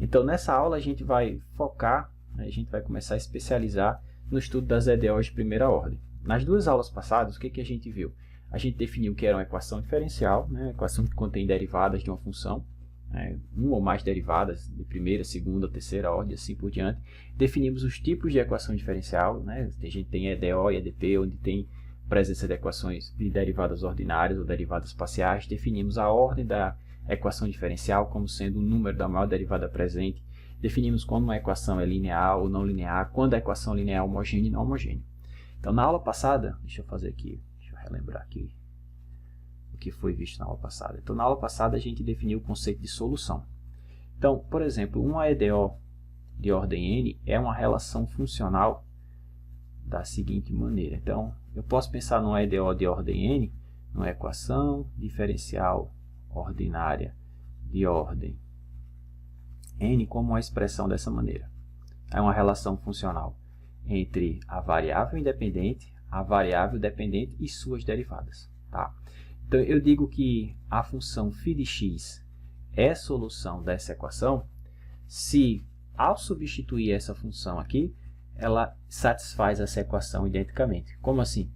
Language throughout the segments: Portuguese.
Então, nessa aula a gente vai focar, a gente vai começar a especializar no estudo das EDOs de primeira ordem. Nas duas aulas passadas, o que a gente viu? A gente definiu que era uma equação diferencial, né? Equação que contém derivadas de uma função, uma ou mais derivadas de primeira, segunda, terceira ordem, assim por diante. Definimos os tipos de equação diferencial, né? A gente tem EDO e EDP, onde tem presença de equações de derivadas ordinárias ou derivadas parciais. Definimos a ordem da equação diferencial como sendo o número da maior derivada presente. Definimos quando uma equação é linear ou não linear, quando a equação linear é homogênea e não homogênea. Então, na aula passada, deixa eu fazer aqui, deixa eu relembrar aqui o que foi visto na aula passada. Então, na aula passada, a gente definiu o conceito de solução. Então, por exemplo, uma EDO de ordem n é uma relação funcional da seguinte maneira. Então, eu posso pensar numa EDO de ordem n, numa equação diferencial ordinária de ordem n como uma expressão dessa maneira. É uma relação funcional entre a variável independente, a variável dependente e suas derivadas. Tá? Então, eu digo que a função φ de x é solução dessa equação se, ao substituir essa função aqui, ela satisfaz essa equação identicamente. Como assim?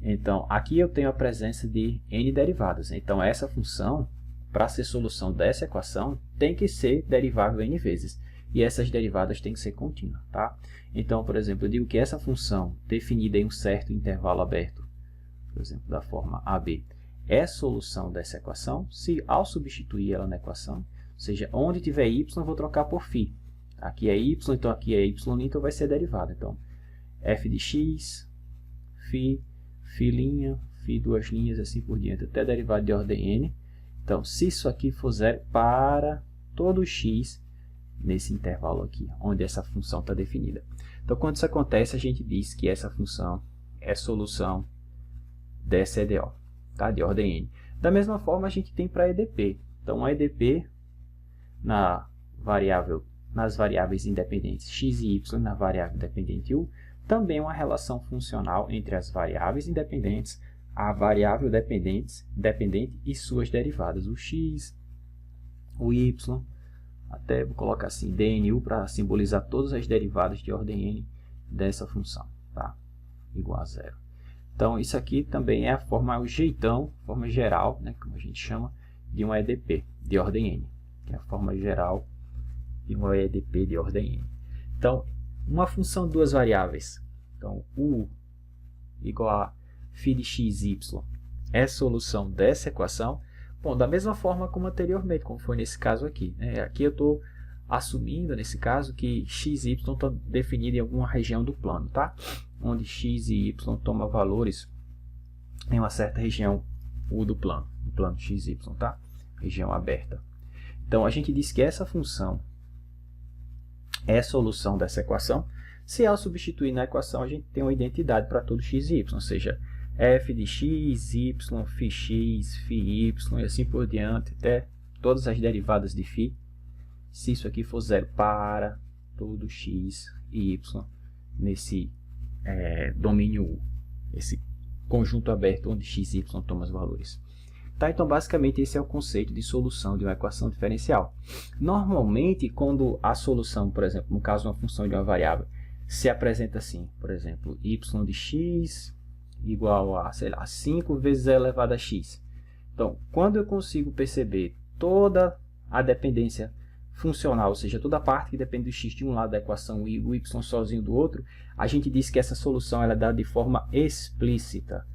Então, aqui eu tenho a presença de n derivadas. Então, essa função, para ser solução dessa equação, tem que ser derivável n vezes. E essas derivadas têm que ser contínuas. Tá? Então, por exemplo, eu digo que essa função, definida em um certo intervalo aberto, por exemplo, da forma AB, é solução dessa equação se, ao substituir ela na equação, ou seja, onde tiver y, eu vou trocar por φ. Aqui é y, então aqui é y', então vai ser derivada. Então, f de x, φ, φ', φ duas linhas, assim por diante, até derivada de ordem n. Então, se isso aqui for zero para todo x nesse intervalo aqui, onde essa função está definida. Então, quando isso acontece, a gente diz que essa função é solução dessa EDO, tá? De ordem n. Da mesma forma, a gente tem para EDP. Então, a EDP nas variáveis independentes x e y, na variável dependente u, também é uma relação funcional entre as variáveis independentes, a variável dependente e suas derivadas, o x, o y, até vou colocar assim, dnu, para simbolizar todas as derivadas de ordem n dessa função, tá? Igual a zero. Então, isso aqui também é a forma, o jeitão, forma geral, né, como a gente chama, de um EDP de ordem n, que é a forma geral de um EDP de ordem n. Então, uma função de duas variáveis, então, u igual a φ de x, y, é solução dessa equação. Bom, da mesma forma como anteriormente, como foi nesse caso aqui. Aqui eu estou assumindo, nesse caso, que x e y estão definidos em alguma região do plano, tá? Onde x e y tomam valores em uma certa região U do plano, no plano x e y, tá? Região aberta. Então, a gente diz que essa função é solução dessa equação se, ao substituir na equação, a gente tem uma identidade para todo x e y, ou seja, f de x, y, φx, φy e assim por diante, até todas as derivadas de φ, se isso aqui for zero para todo x e y nesse domínio U, esse conjunto aberto onde x e y tomam os valores. Tá? Então, basicamente, esse é o conceito de solução de uma equação diferencial. Normalmente, quando a solução, por exemplo, no caso de uma função de uma variável, se apresenta assim, por exemplo, y de x igual a, sei lá, 5 vezes e elevado a x. Então, quando eu consigo perceber toda a dependência funcional, ou seja, toda a parte que depende do x de um lado da equação e o y sozinho do outro, a gente diz que essa solução ela é dada de forma explícita.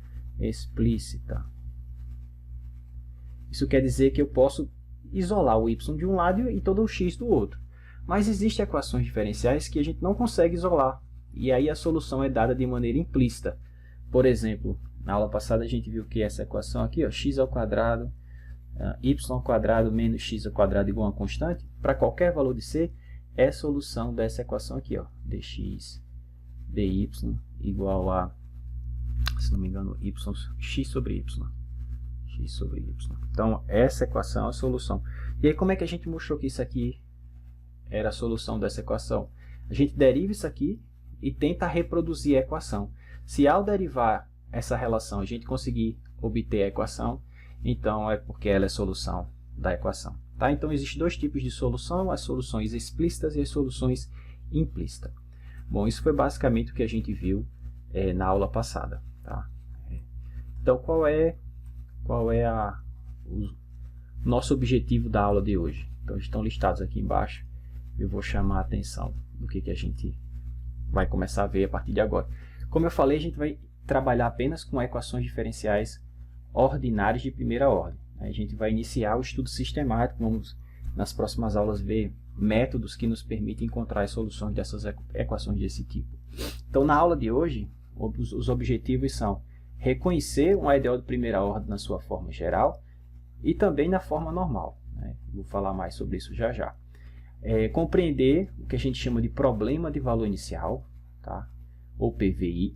Isso quer dizer que eu posso isolar o y de um lado e todo o x do outro. Mas existem equações diferenciais que a gente não consegue isolar, e aí a solução é dada de maneira implícita. Por exemplo, na aula passada a gente viu que essa equação aqui, ó, x ao quadrado, y ao quadrado menos x ao quadrado igual a uma constante, para qualquer valor de c, é solução dessa equação aqui, ó, dx dy igual a, se não me engano, x sobre y. Então, essa equação é a solução. E aí, como é que a gente mostrou que isso aqui era a solução dessa equação? A gente deriva isso aqui e tenta reproduzir a equação. Se ao derivar essa relação a gente conseguir obter a equação, então é porque ela é solução da equação. Tá? Então, existem dois tipos de solução, as soluções explícitas e as soluções implícitas. Bom, isso foi basicamente o que a gente viu na aula passada. Tá? Então, qual é o nosso objetivo da aula de hoje? Então, estão listados aqui embaixo. Eu vou chamar a atenção do que a gente vai começar a ver a partir de agora. Como eu falei, a gente vai trabalhar apenas com equações diferenciais ordinárias de primeira ordem. A gente vai iniciar o estudo sistemático, vamos nas próximas aulas ver métodos que nos permitem encontrar as soluções dessas equações desse tipo. Então, na aula de hoje, os objetivos são reconhecer um EDO de primeira ordem na sua forma geral e também na forma normal. Vou falar mais sobre isso já já. Compreender o que a gente chama de problema de valor inicial, tá? ou PVI.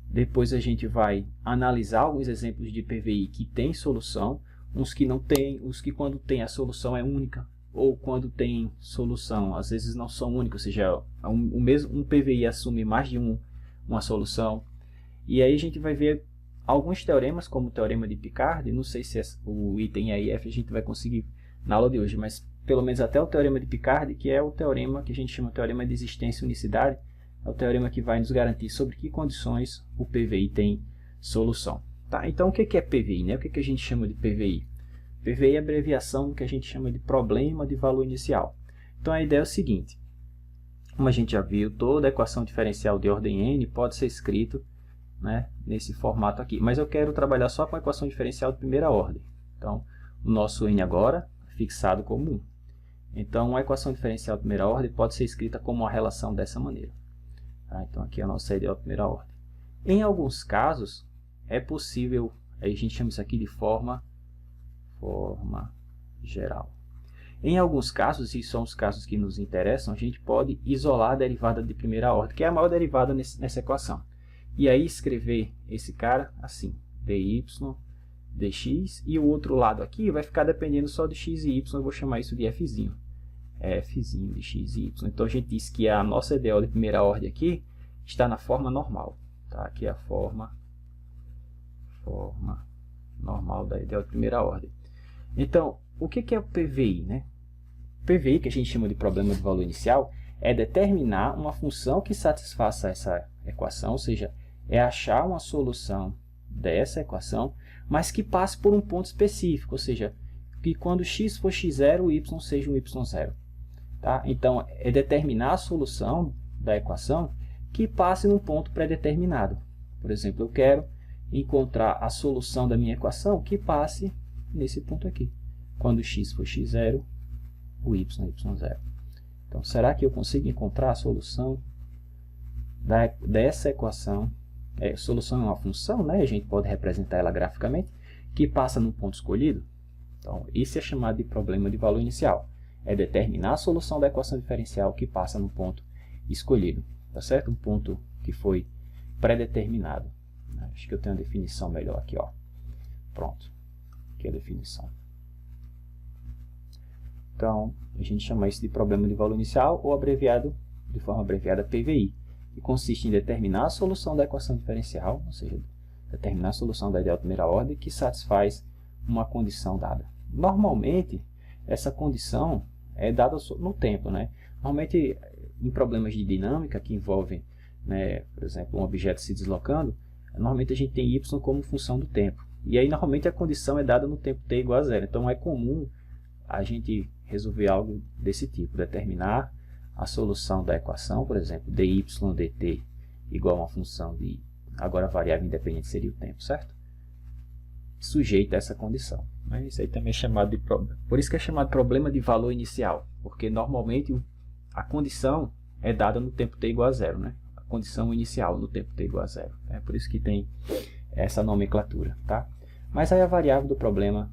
Depois a gente vai analisar alguns exemplos de PVI que tem solução, uns que não tem, os que quando tem a solução é única, ou quando tem solução, às vezes não são únicos, ou seja, um PVI assume mais de uma solução. E aí a gente vai ver alguns teoremas, como o teorema de Picard, não sei se o item E e F a gente vai conseguir na aula de hoje, mas pelo menos até o teorema de Picard, que é o teorema que a gente chama de teorema de existência e unicidade, é o teorema que vai nos garantir sobre que condições o PVI tem solução. Tá? Então, o que é PVI? Né? O que a gente chama de PVI? PVI é a abreviação do que a gente chama de problema de valor inicial. Então, a ideia é o seguinte. Como a gente já viu, toda equação diferencial de ordem n pode ser escrito, né, nesse formato aqui. Mas eu quero trabalhar só com a equação diferencial de primeira ordem. Então, o nosso n agora é fixado como 1. Então, uma equação diferencial de primeira ordem pode ser escrita como uma relação dessa maneira. Tá? Então, aqui é a nossa EDO de primeira ordem. Em alguns casos, é possível, a gente chama isso aqui de forma geral. Em alguns casos, e são os casos que nos interessam, a gente pode isolar a derivada de primeira ordem, que é a maior derivada nessa equação. E aí escrever esse cara assim, dy dx, e o outro lado aqui vai ficar dependendo só de x e y, eu vou chamar isso de fzinho. Fzinho de x e y. Então a gente diz que a nossa EDO de primeira ordem aqui está na forma normal. Tá? Aqui é a forma normal da EDO de primeira ordem. Então, o que é o PVI? Né? O PVI, que a gente chama de problema de valor inicial, é determinar uma função que satisfaça essa equação, ou seja, é achar uma solução dessa equação, mas que passe por um ponto específico, ou seja, que quando x for x0, o y seja um y0. Tá? Então, é determinar a solução da equação que passe num ponto pré-determinado. Por exemplo, eu quero encontrar a solução da minha equação que passe nesse ponto aqui. Quando x for x0, o y é y0. Então, será que eu consigo encontrar a solução dessa equação? Solução é uma função, né? A gente pode representar ela graficamente, que passa num ponto escolhido. Então, isso é chamado de problema de valor inicial. É determinar a solução da equação diferencial que passa no ponto escolhido. Tá certo? Um ponto que foi pré-determinado. Acho que eu tenho uma definição melhor aqui. Ó. Pronto. Aqui é a definição. Então, a gente chama isso de problema de valor inicial ou abreviado, de forma abreviada, PVI, que consiste em determinar a solução da equação diferencial, ou seja, determinar a solução da EDO de primeira ordem que satisfaz uma condição dada. Normalmente, essa condição é dada no tempo. Né? Normalmente, em problemas de dinâmica que envolvem, né, por exemplo, um objeto se deslocando, normalmente a gente tem y como função do tempo. E aí, normalmente, a condição é dada no tempo t igual a zero. Então, é comum a gente resolver algo desse tipo, determinar a solução da equação, por exemplo, dy dt igual a uma função de, agora a variável independente seria o tempo, certo? Sujeita a essa condição. Mas isso aí também é chamado de problema. Por isso que é chamado problema de valor inicial, porque normalmente a condição é dada no tempo t igual a zero, né? A condição inicial no tempo t igual a zero. É por isso que tem essa nomenclatura, tá? Mas aí a variável do problema,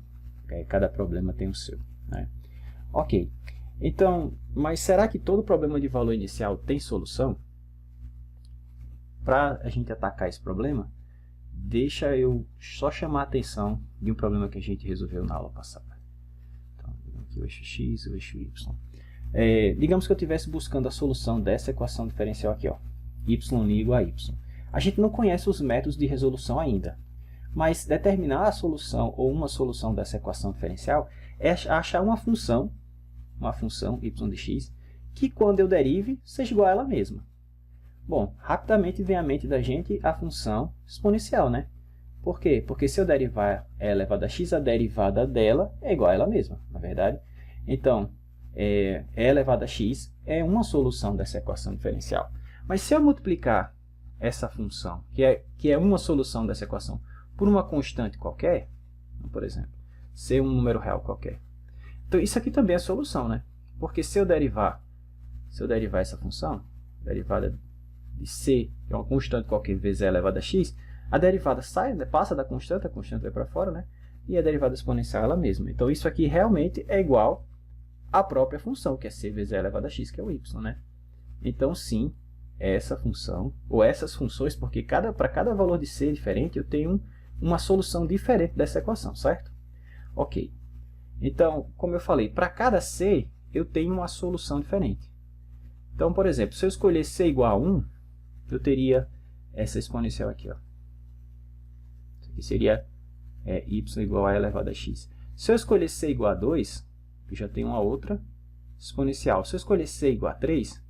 cada problema tem o seu, né? Ok, então, mas será que todo problema de valor inicial tem solução? Para a gente atacar esse problema, deixa eu só chamar a atenção de um problema que a gente resolveu na aula passada. Então, aqui o eixo x e o eixo y. Digamos que eu estivesse buscando a solução dessa equação diferencial aqui, ó, y igual a y. A gente não conhece os métodos de resolução ainda, Mas determinar a solução ou uma solução dessa equação diferencial é achar uma função y de x, que quando eu derive, seja igual a ela mesma. Bom, rapidamente vem à mente da gente a função exponencial, né? Por quê? Porque se eu derivar e elevado a x, a derivada dela é igual a ela mesma, na verdade. Então, e elevado a x é uma solução dessa equação diferencial. Mas se eu multiplicar essa função, que é uma solução dessa equação, por uma constante qualquer, por exemplo, ser um número real qualquer, então isso aqui também é solução, né? Porque se eu derivar essa função, derivada de c, que é uma constante qualquer, vezes e elevado a x, a derivada sai, passa da constante, a constante vai para fora, né? E a derivada exponencial é ela mesma. Então isso aqui realmente é igual à própria função, que é c vezes e elevado a x, que é o y, né? Então sim, essa função, ou essas funções, porque para cada valor de c diferente, eu tenho uma solução diferente dessa equação, certo? Ok. Então, como eu falei, para cada c, eu tenho uma solução diferente. Então, por exemplo, se eu escolher c igual a 1, eu teria essa exponencial aqui, ó. Isso aqui seria y igual a elevado a x. Se eu escolher c igual a 2, eu já tenho uma outra exponencial. Se eu escolher c igual a 3,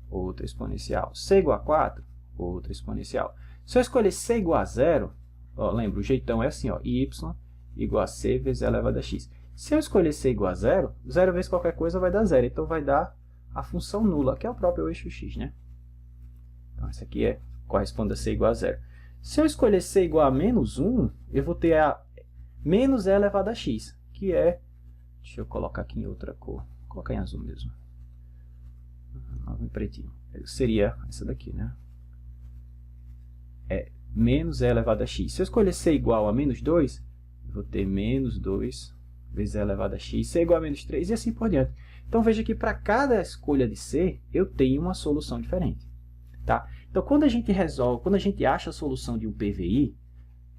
outra exponencial. C igual a 4, outra exponencial. Se eu escolher c igual a 0, ó, lembra, o jeitão é assim, ó, y igual a c vezes e elevado a x. Se eu escolher c igual a 0, 0 vezes qualquer coisa vai dar 0. Então, vai dar a função nula, que é o próprio eixo x, né? Então, essa aqui corresponde a c igual a 0. Se eu escolher c igual a menos 1, eu vou ter a menos e elevado a x, que é... Deixa eu colocar aqui em outra cor. Vou colocar em azul mesmo. Em pretinho. Seria essa daqui, né? Menos e elevado a x. Se eu escolher c igual a menos 2, eu vou ter menos 2 vezes e elevado a x. C igual a menos 3 e assim por diante. Então, veja que para cada escolha de c, eu tenho uma solução diferente. Tá? Então, quando a gente acha a solução de um PVI,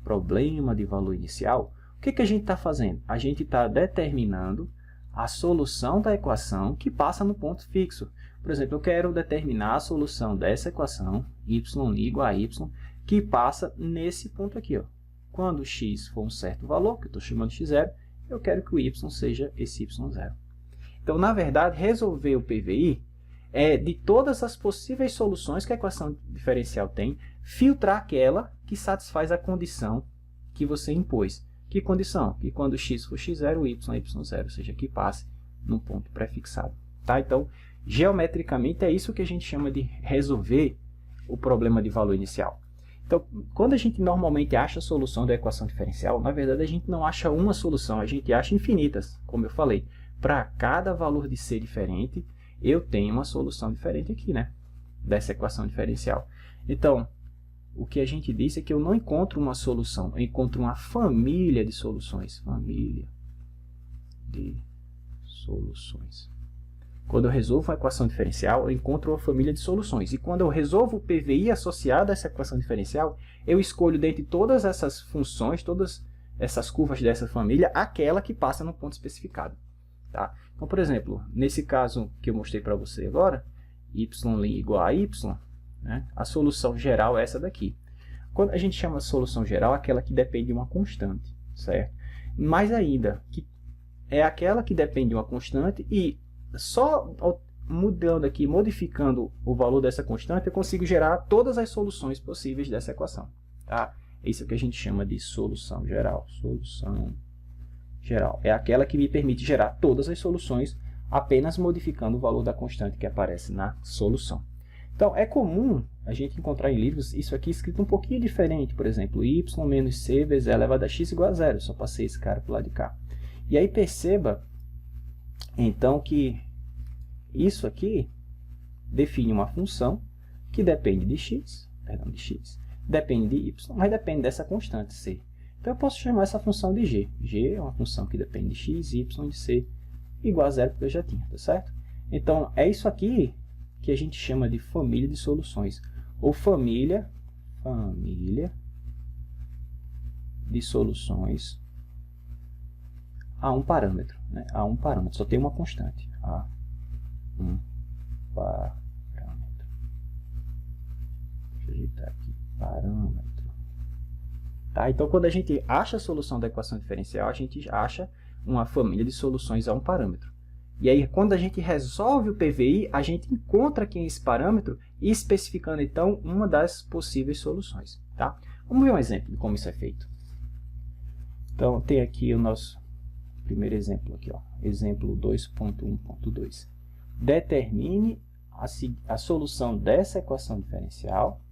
problema de valor inicial, o que a gente está fazendo? A gente está determinando a solução da equação que passa no ponto fixo. Por exemplo, eu quero determinar a solução dessa equação, y igual a y, que passa nesse ponto aqui. Ó. Quando x for um certo valor, que eu estou chamando de x0, eu quero que o y seja esse y0. Então, na verdade, resolver o PVI é, de todas as possíveis soluções que a equação diferencial tem, filtrar aquela que satisfaz a condição que você impôs. Que condição? Que quando x for x0, o y é y0, ou seja, que passe num ponto prefixado. Tá? Então, geometricamente, é isso que a gente chama de resolver o problema de valor inicial. Então, quando a gente normalmente acha a solução da equação diferencial, na verdade, a gente não acha uma solução, a gente acha infinitas, como eu falei. Para cada valor de c diferente, eu tenho uma solução diferente aqui, né? Dessa equação diferencial. Então, o que a gente disse é que eu não encontro uma solução, eu encontro uma família de soluções. Família de soluções. Quando eu resolvo uma equação diferencial, eu encontro uma família de soluções. E quando eu resolvo o PVI associado a essa equação diferencial, eu escolho dentre todas essas funções, todas essas curvas dessa família, aquela que passa no ponto especificado. Tá? Então, por exemplo, nesse caso que eu mostrei para você agora, y igual a y, né, a solução geral é essa daqui. Quando a gente chama de solução geral, aquela que depende de uma constante, certo? Mais ainda, que é aquela que depende de uma constante e só mudando aqui, modificando o valor dessa constante, eu consigo gerar todas as soluções possíveis dessa equação. Tá? Isso é o que a gente chama de solução geral. Solução geral. É aquela que me permite gerar todas as soluções apenas modificando o valor da constante que aparece na solução. Então, é comum a gente encontrar em livros isso aqui escrito um pouquinho diferente. Por exemplo, y menos c vezes e elevado a x igual a 0. Só passei esse cara para o lado de cá. E aí perceba, então, que isso aqui define uma função que depende de x, depende de y, mas depende dessa constante c. Então, eu posso chamar essa função de g. G é uma função que depende de x, y de c igual a 0, porque eu já tinha, tá certo? Então, é isso aqui que a gente chama de família de soluções, ou família de soluções a um parâmetro, né? A um parâmetro, só tem uma constante, a um parâmetro. Deixa eu ajeitar aqui, parâmetro. Tá? Então, quando a gente acha a solução da equação diferencial, a gente acha uma família de soluções a um parâmetro. E aí, quando a gente resolve o PVI, a gente encontra aqui esse parâmetro, especificando, então, uma das possíveis soluções. Tá? Vamos ver um exemplo de como isso é feito. Então, tem aqui o nosso primeiro exemplo, aqui, ó, exemplo 2.1.2. Determine a solução dessa equação diferencial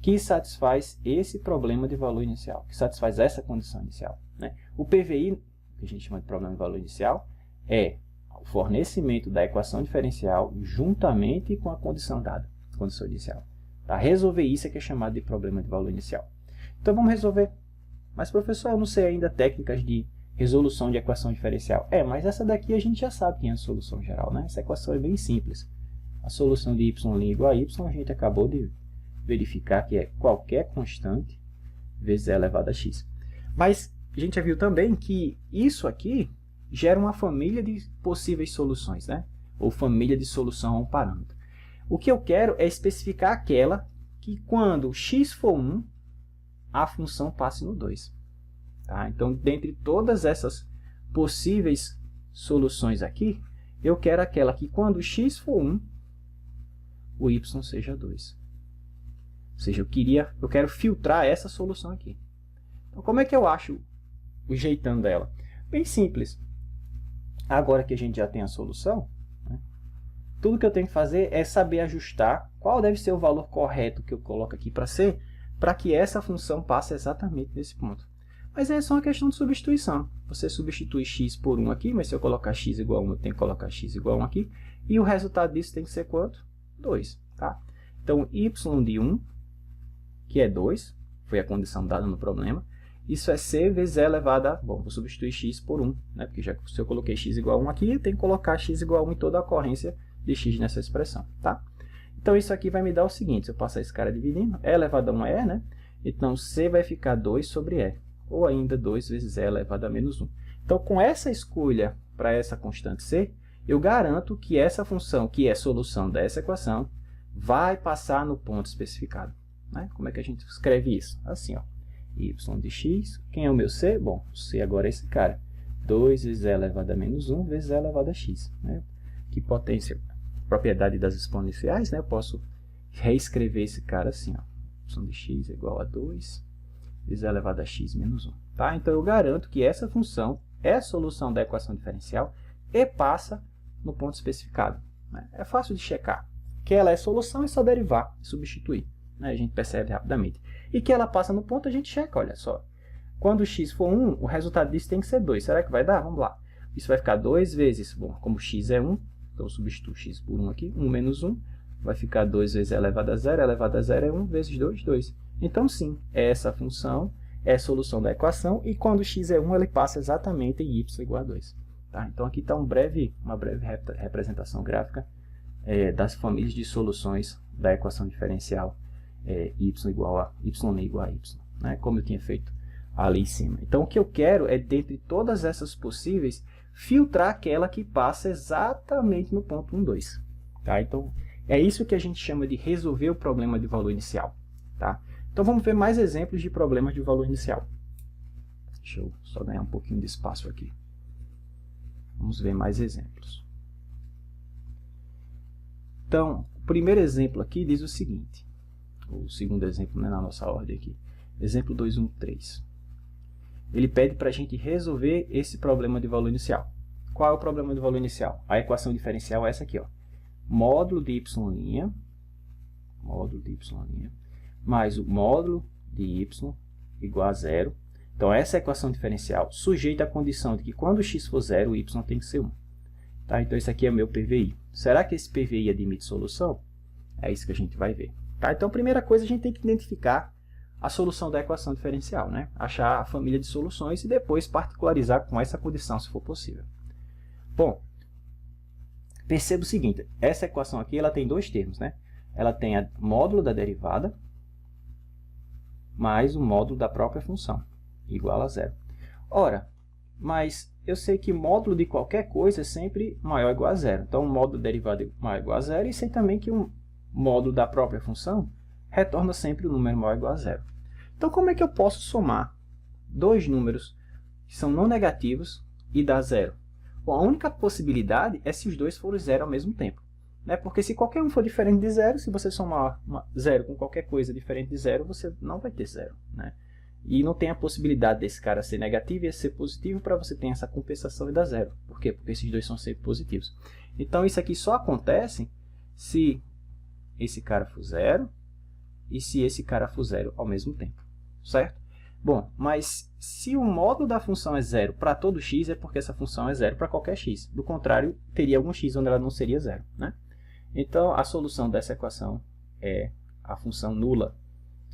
que satisfaz esse problema de valor inicial, que satisfaz essa condição inicial. Né? O PVI, que a gente chama de problema de valor inicial, é o fornecimento da equação diferencial juntamente com a condição dada, condição inicial. Tá? Resolver isso é que é chamado de problema de valor inicial. Então vamos resolver. Mas professor, eu não sei ainda técnicas de resolução de equação diferencial. Mas essa daqui a gente já sabe que é a solução geral. Né? Essa equação é bem simples. A solução de y' igual a y, a gente acabou de verificar que é qualquer constante vezes e elevado a x. Mas a gente já viu também que isso aqui gera uma família de possíveis soluções, né? Ou família de solução a um parâmetro. O que eu quero é especificar aquela que quando x for 1, a função passe no 2. Tá? Então, dentre todas essas possíveis soluções aqui, eu quero aquela que quando x for 1, o y seja 2. Ou seja, eu quero filtrar essa solução aqui. Então, como é que eu acho o jeitão dela? Bem simples. Agora que a gente já tem a solução, né, tudo que eu tenho que fazer é saber ajustar qual deve ser o valor correto que eu coloco aqui para C, para que essa função passe exatamente nesse ponto. Mas é só uma questão de substituição. Você substitui x por 1 aqui, mas se eu colocar x igual a 1, eu tenho que colocar x igual a 1 aqui. E o resultado disso tem que ser quanto? 2. Tá? Então, y de 1, que é 2, foi a condição dada no problema. Isso é c vezes e elevado a... Bom, vou substituir x por 1, né? Porque já, se eu coloquei x igual a 1 aqui, eu tenho que colocar x igual a 1 em toda a ocorrência de x nessa expressão. Tá? Então, isso aqui vai me dar o seguinte, se eu passar esse cara dividindo, e elevado a 1 é e, né? Então, c vai ficar 2 sobre e, ou ainda 2 vezes e elevado a menos 1. Então, com essa escolha para essa constante c, eu garanto que essa função, que é solução dessa equação, vai passar no ponto especificado. Né? Como é que a gente escreve isso? Assim, ó, y de x, quem é o meu c? Bom, o c agora é esse cara, 2 vezes e elevado a menos 1 vezes e elevado a x. Né? Que potência, propriedade das exponenciais, né? Eu posso reescrever esse cara assim, ó, y de x é igual a 2 vezes e elevado a x menos 1. Tá? Então, eu garanto que essa função é a solução da equação diferencial e passa no ponto especificado. Né? É fácil de checar. Que ela é solução, é só derivar e substituir. Né? A gente percebe rapidamente. E que ela passa no ponto, a gente checa, olha só. Quando x for 1, o resultado disso tem que ser 2. Será que vai dar? Vamos lá. Isso vai ficar 2 vezes, bom, como x é 1, então eu substituo x por 1 aqui, 1 menos 1, vai ficar 2 vezes e elevado a 0, elevado a 0 é 1 vezes 2, 2. Então, sim, essa função é a solução da equação, e quando x é 1, ele passa exatamente em y igual a 2. Tá? Então, aqui está uma breve representação gráfica das famílias de soluções da equação diferencial y igual a y, né? Como eu tinha feito ali em cima. Então, o que eu quero é, dentre todas essas possíveis, filtrar aquela que passa exatamente no ponto 1, 2. Tá? Então, é isso que a gente chama de resolver o problema de valor inicial. Tá? Então, vamos ver mais exemplos de problemas de valor inicial. Deixa eu só ganhar um pouquinho de espaço aqui. Vamos ver mais exemplos. Então, o primeiro exemplo aqui diz o seguinte. O segundo exemplo, né, na nossa ordem aqui. Exemplo 213. Ele pede para a gente resolver esse problema de valor inicial. Qual é o problema de valor inicial? A equação diferencial é essa aqui, ó. Módulo de y', mais o módulo de y igual a 0. Então, essa é a equação diferencial sujeita à condição de que quando x for 0, o y tem que ser 1. Tá? Então, esse aqui é o meu PVI. Será que esse PVI admite solução? É isso que a gente vai ver. Tá? Então, a primeira coisa, a gente tem que identificar a solução da equação diferencial, né? Achar a família de soluções e depois particularizar com essa condição, se for possível. Bom, perceba o seguinte, essa equação aqui ela tem dois termos, né? Ela tem o módulo da derivada mais o módulo da própria função, igual a 0. Ora, mas eu sei que módulo de qualquer coisa é sempre maior ou igual a 0. Então, o módulo da derivada é maior ou igual a 0 e sei também que o módulo da própria função retorna sempre o número maior ou igual a 0. Então, como é que eu posso somar dois números que são não negativos e dar zero? Bom, a única possibilidade é se os dois forem zero ao mesmo tempo. Né? Porque se qualquer um for diferente de zero, se você somar zero com qualquer coisa diferente de zero, você não vai ter zero. Né? E não tem a possibilidade desse cara ser negativo e esse ser positivo para você ter essa compensação e dar zero. Por quê? Porque esses dois são sempre positivos. Então, isso aqui só acontece se esse cara for zero e se esse cara for zero ao mesmo tempo. Certo? Bom, mas se o módulo da função é zero para todo x, é porque essa função é zero para qualquer x. Do contrário, teria algum x onde ela não seria zero. Né? Então, a solução dessa equação é a função nula.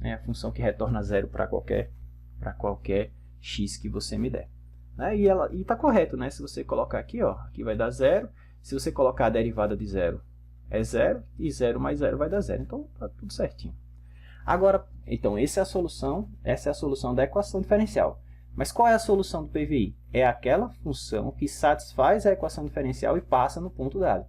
É a função que retorna zero para qualquer x que você me der. Né? E está correto, né? Se você colocar aqui, ó, aqui vai dar zero. Se você colocar a derivada de zero, é zero. E zero mais zero vai dar zero. Então, está tudo certinho. Agora, então, essa é a solução da equação diferencial. Mas qual é a solução do PVI? É aquela função que satisfaz a equação diferencial e passa no ponto dado.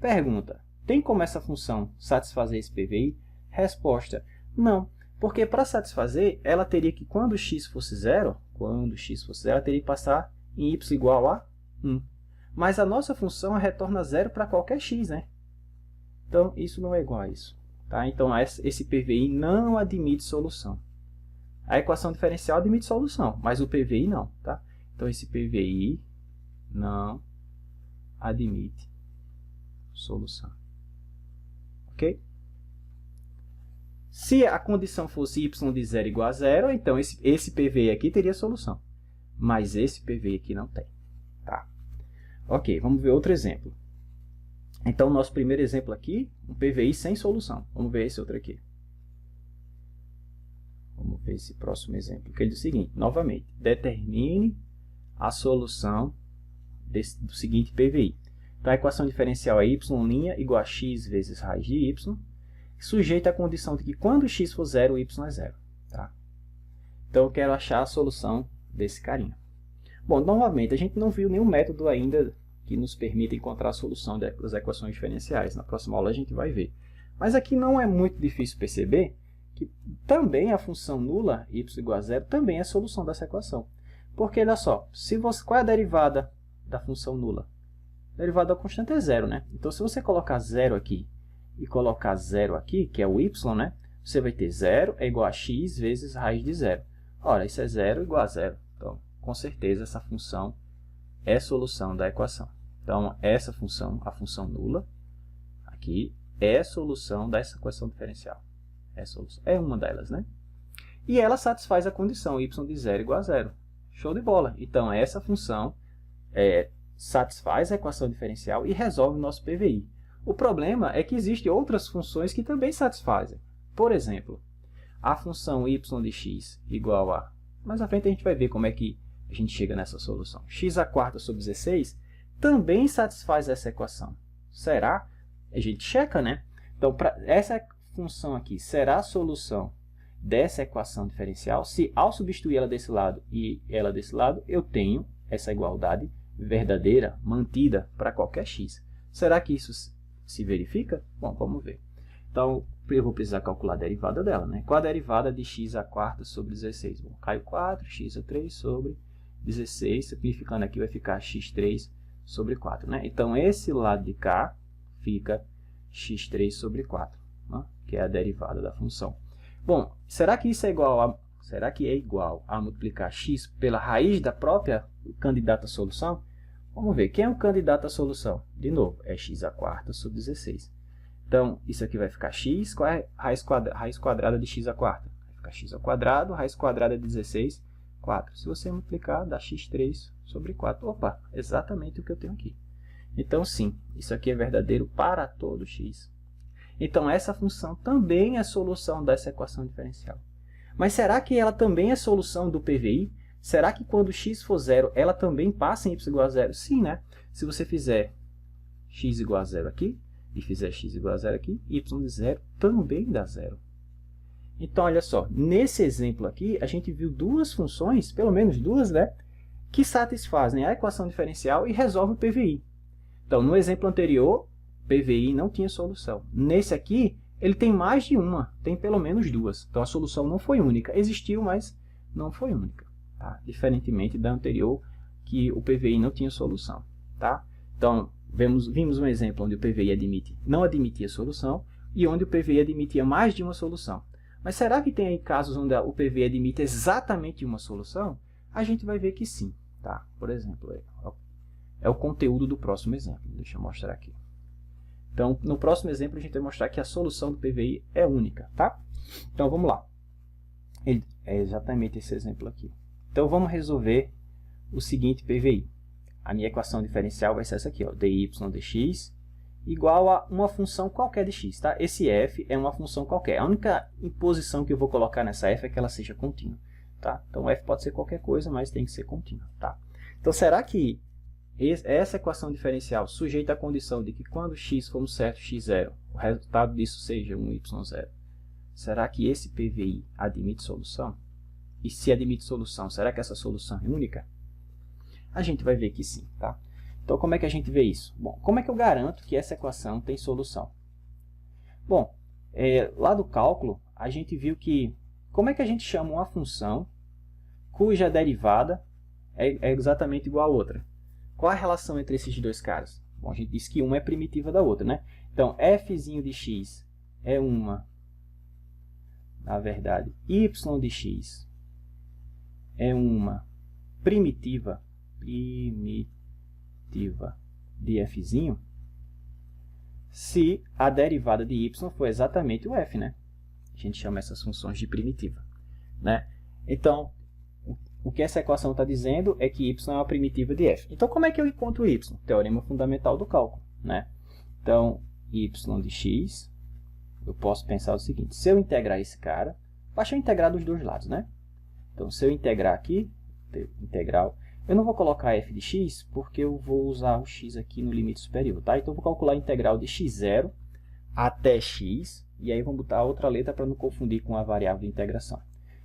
Pergunta, tem como essa função satisfazer esse PVI? Resposta, não. Porque para satisfazer, ela teria que, quando x fosse zero, ela teria que passar em y igual a 1. Mas a nossa função retorna zero para qualquer x, né? Então, isso não é igual a isso. Tá? Então, esse PVI não admite solução. A equação diferencial admite solução, mas o PVI não. Tá? Então, esse PVI não admite solução. Ok? Se a condição fosse y de 0 igual a 0, então esse PVI aqui teria solução. Mas esse PVI aqui não tem. Tá? Ok, vamos ver outro exemplo. Então, nosso primeiro exemplo aqui, um PVI sem solução. Vamos ver esse outro aqui. Vamos ver esse próximo exemplo, que ele diz o seguinte, novamente, determine a solução do seguinte PVI. Então, a equação diferencial é y' igual a x vezes raiz de y, sujeita à condição de que quando x for zero, o y é zero. Tá? Então, eu quero achar a solução desse carinha. Bom, novamente, a gente não viu nenhum método ainda que nos permita encontrar a solução das equações diferenciais. Na próxima aula a gente vai ver. Mas aqui não é muito difícil perceber que também a função nula, y igual a zero, também é a solução dessa equação. Porque, olha só, qual é a derivada da função nula? A derivada da constante é zero, né? Então, se você colocar zero aqui e colocar zero aqui, que é o y, né? Você vai ter zero é igual a x vezes raiz de zero. Ora, isso é zero igual a zero. Então, com certeza, essa função é solução da equação. Então, essa função, a função nula, aqui, é solução dessa equação diferencial. É uma delas, né? E ela satisfaz a condição y de 0 igual a 0. Show de bola! Então, essa função satisfaz a equação diferencial e resolve o nosso PVI. O problema é que existem outras funções que também satisfazem. Por exemplo, a função y de x igual a... Mais à frente a gente vai ver como é que a gente chega nessa solução. x² sobre 16 também satisfaz essa equação. Será? A gente checa, né? Então, essa função aqui será a solução dessa equação diferencial se, ao substituir ela desse lado e ela desse lado, eu tenho essa igualdade verdadeira, mantida para qualquer x. Será que isso se verifica? Bom, vamos ver. Então, eu vou precisar calcular a derivada dela, né? Qual a derivada de x² sobre 16? Bom, cai o 4, x3 sobre 16, simplificando aqui vai ficar x3 sobre 4, né? Então, esse lado de cá fica x3 sobre 4, né? Que é a derivada da função. Bom, será que isso é igual a multiplicar x pela raiz da própria candidata à solução? Vamos ver, quem é o candidato à solução? De novo, é x² sobre 16. Então, isso aqui vai ficar x, qual é a raiz quadrada de x²? Vai ficar x², raiz quadrada de 16, 4. Se você multiplicar, dá x3 sobre 4. Opa, exatamente o que eu tenho aqui. Então, sim, isso aqui é verdadeiro para todo x. Então, essa função também é solução dessa equação diferencial. Mas será que ela também é solução do PVI? Será que quando x for zero, ela também passa em y igual a zero? Sim, né? Se você fizer x igual a zero aqui, e fizer x igual a zero aqui, y de zero também dá zero. Então, olha só, nesse exemplo aqui, a gente viu duas funções, pelo menos duas, né? Que satisfazem a equação diferencial e resolvem o PVI. Então, no exemplo anterior, PVI não tinha solução. Nesse aqui, ele tem mais de uma, tem pelo menos duas. Então a solução não foi única. Existiu, mas não foi única. Tá? Diferentemente da anterior, que o PVI não tinha solução. Tá? Então, vimos um exemplo onde o PVI não admitia solução e onde o PVI admitia mais de uma solução. Mas será que tem aí casos onde o PVI admite exatamente uma solução? A gente vai ver que sim. Tá? Por exemplo, é o conteúdo do próximo exemplo. Deixa eu mostrar aqui. Então, no próximo exemplo, a gente vai mostrar que a solução do PVI é única. Tá? Então, vamos lá. É exatamente esse exemplo aqui. Então, vamos resolver o seguinte PVI. A minha equação diferencial vai ser essa aqui, ó, dy dx igual a uma função qualquer de x. Tá? Esse f é uma função qualquer. A única imposição que eu vou colocar nessa f é que ela seja contínua. Tá? Então, f pode ser qualquer coisa, mas tem que ser contínua. Tá? Então, será que essa equação diferencial sujeita à condição de que quando x for um certo x0, o resultado disso seja um y0? Será que esse PVI admite solução? E se admite solução, será que essa solução é única? A gente vai ver que sim. Tá? Então, como é que a gente vê isso? Bom, como é que eu garanto que essa equação tem solução? Bom, lá do cálculo, a gente viu que... Como é que a gente chama uma função cuja derivada é exatamente igual a outra? Qual a relação entre esses dois caras? Bom, a gente disse que uma é primitiva da outra, né? Então, fzinho de x é uma, na verdade, y de x é uma primitiva de fzinho, se a derivada de y for exatamente o f, né? A gente chama essas funções de primitiva, né? Então, o que essa equação está dizendo é que y é uma primitiva de f. Então, como é que eu encontro y? Teorema fundamental do cálculo, né? Então, y de x, eu posso pensar o seguinte, se eu integrar esse cara, basta eu integrar dos dois lados, né? Então, se eu integrar aqui, integral, eu não vou colocar f de x, porque eu vou usar o x aqui no limite superior, tá? Então, eu vou calcular a integral de x0 até x, e aí vamos botar outra letra para não confundir com a variável de integração.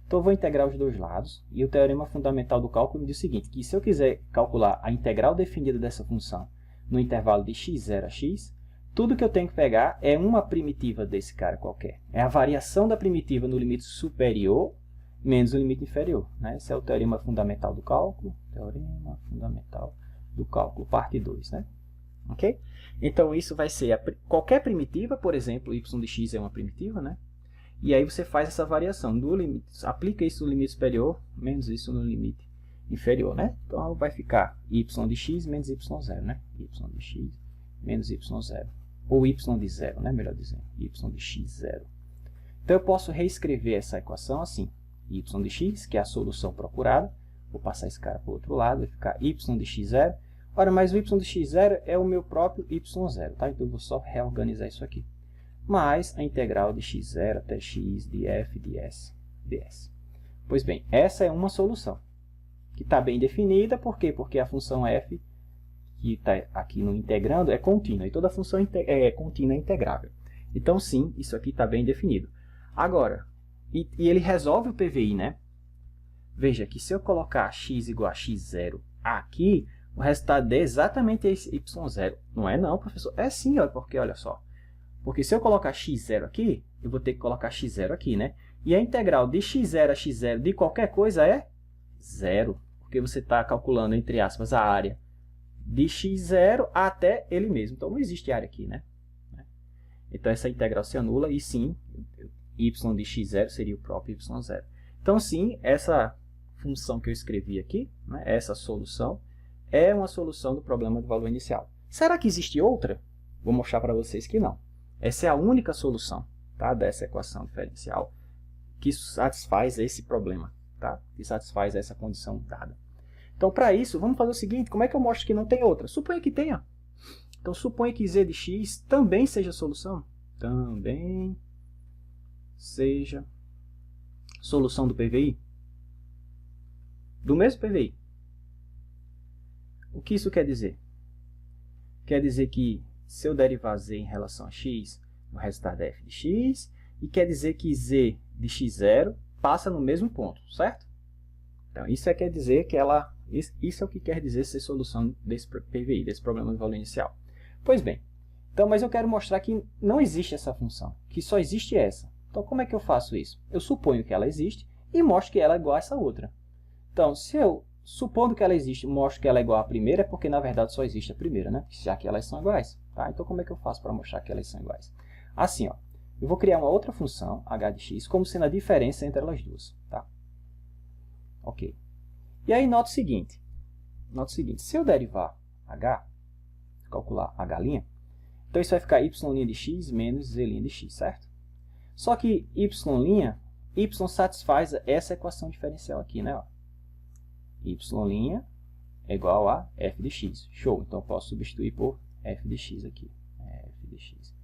Então, eu vou integrar os dois lados, e o teorema fundamental do cálculo me diz o seguinte, que se eu quiser calcular a integral definida dessa função no intervalo de x0 a x, tudo que eu tenho que pegar é uma primitiva desse cara qualquer. É a variação da primitiva no limite superior menos o limite inferior, né? Esse é o teorema fundamental do cálculo. Teorema fundamental do cálculo, parte 2, né? Ok? Então, isso vai ser qualquer primitiva, por exemplo, y de x é uma primitiva, né? E aí você faz essa variação do limite, aplica isso no limite superior, menos isso no limite inferior, né? Então, vai ficar y de x menos y0, né? Y de x menos y0. Ou y de 0, né? Melhor dizendo, y de x0. Então, eu posso reescrever essa equação assim. Y de x, que é a solução procurada. Vou passar esse cara para o outro lado, vai ficar y de x0. Ora, mas o y de x0 é o meu próprio y0, tá? Então, eu vou só reorganizar isso aqui. Mais a integral de x0 até x de f ds. Pois bem, essa é uma solução, que está bem definida. Por quê? Porque a função f, que está aqui no integrando, é contínua. E toda função contínua é integrável. Então, sim, isso aqui está bem definido. Agora, e ele resolve o PVI, né? Veja que se eu colocar x igual a x0 aqui, o resultado é exatamente esse y0. Não é não, professor? É sim, olha, porque olha só. Porque se eu colocar x0 aqui, eu vou ter que colocar x0 aqui, né? E a integral de x0 a x0 de qualquer coisa é zero. Porque você está calculando, entre aspas, a área de x0 até ele mesmo. Então, não existe área aqui, né? Então, essa integral se anula e sim, y de x0 seria o próprio y0. Então, sim, essa função que eu escrevi aqui, né, essa solução, é uma solução do problema do valor inicial. Será que existe outra? Vou mostrar para vocês que não. Essa é a única solução, tá, dessa equação diferencial que satisfaz esse problema, tá? Que satisfaz essa condição dada. Então, para isso, vamos fazer o seguinte, como é que eu mostro que não tem outra? Suponha que tenha. Então, suponha que z de x também seja solução. Também seja solução do PVI. Do mesmo PVI. O que isso quer dizer? Quer dizer que se eu derivar z em relação a x, o resultado é f de x, e quer dizer que z de x0 passa no mesmo ponto, certo? Então, isso quer dizer que isso é o que quer dizer ser solução desse PVI, desse problema do valor inicial. Pois bem, Então, mas eu quero mostrar que não existe essa função, que só existe essa. Então, como é que eu faço isso? Eu suponho que ela existe e mostro que ela é igual a essa outra. Então, se eu, supondo que ela existe, mostro que ela é igual à primeira, é porque, na verdade, só existe a primeira, né? Já que elas são iguais. Tá? Então, como é que eu faço para mostrar que elas são iguais? Assim, ó, eu vou criar uma outra função, h de x, como sendo a diferença entre elas duas. Tá? Ok. E aí, nota o seguinte, se eu derivar h, calcular h', então isso vai ficar y' de x menos z' de x, certo? Só que y satisfaz essa equação diferencial aqui, né? Ó. Y' é igual a f de x. Show! Então eu posso substituir por f de x aqui. F de x.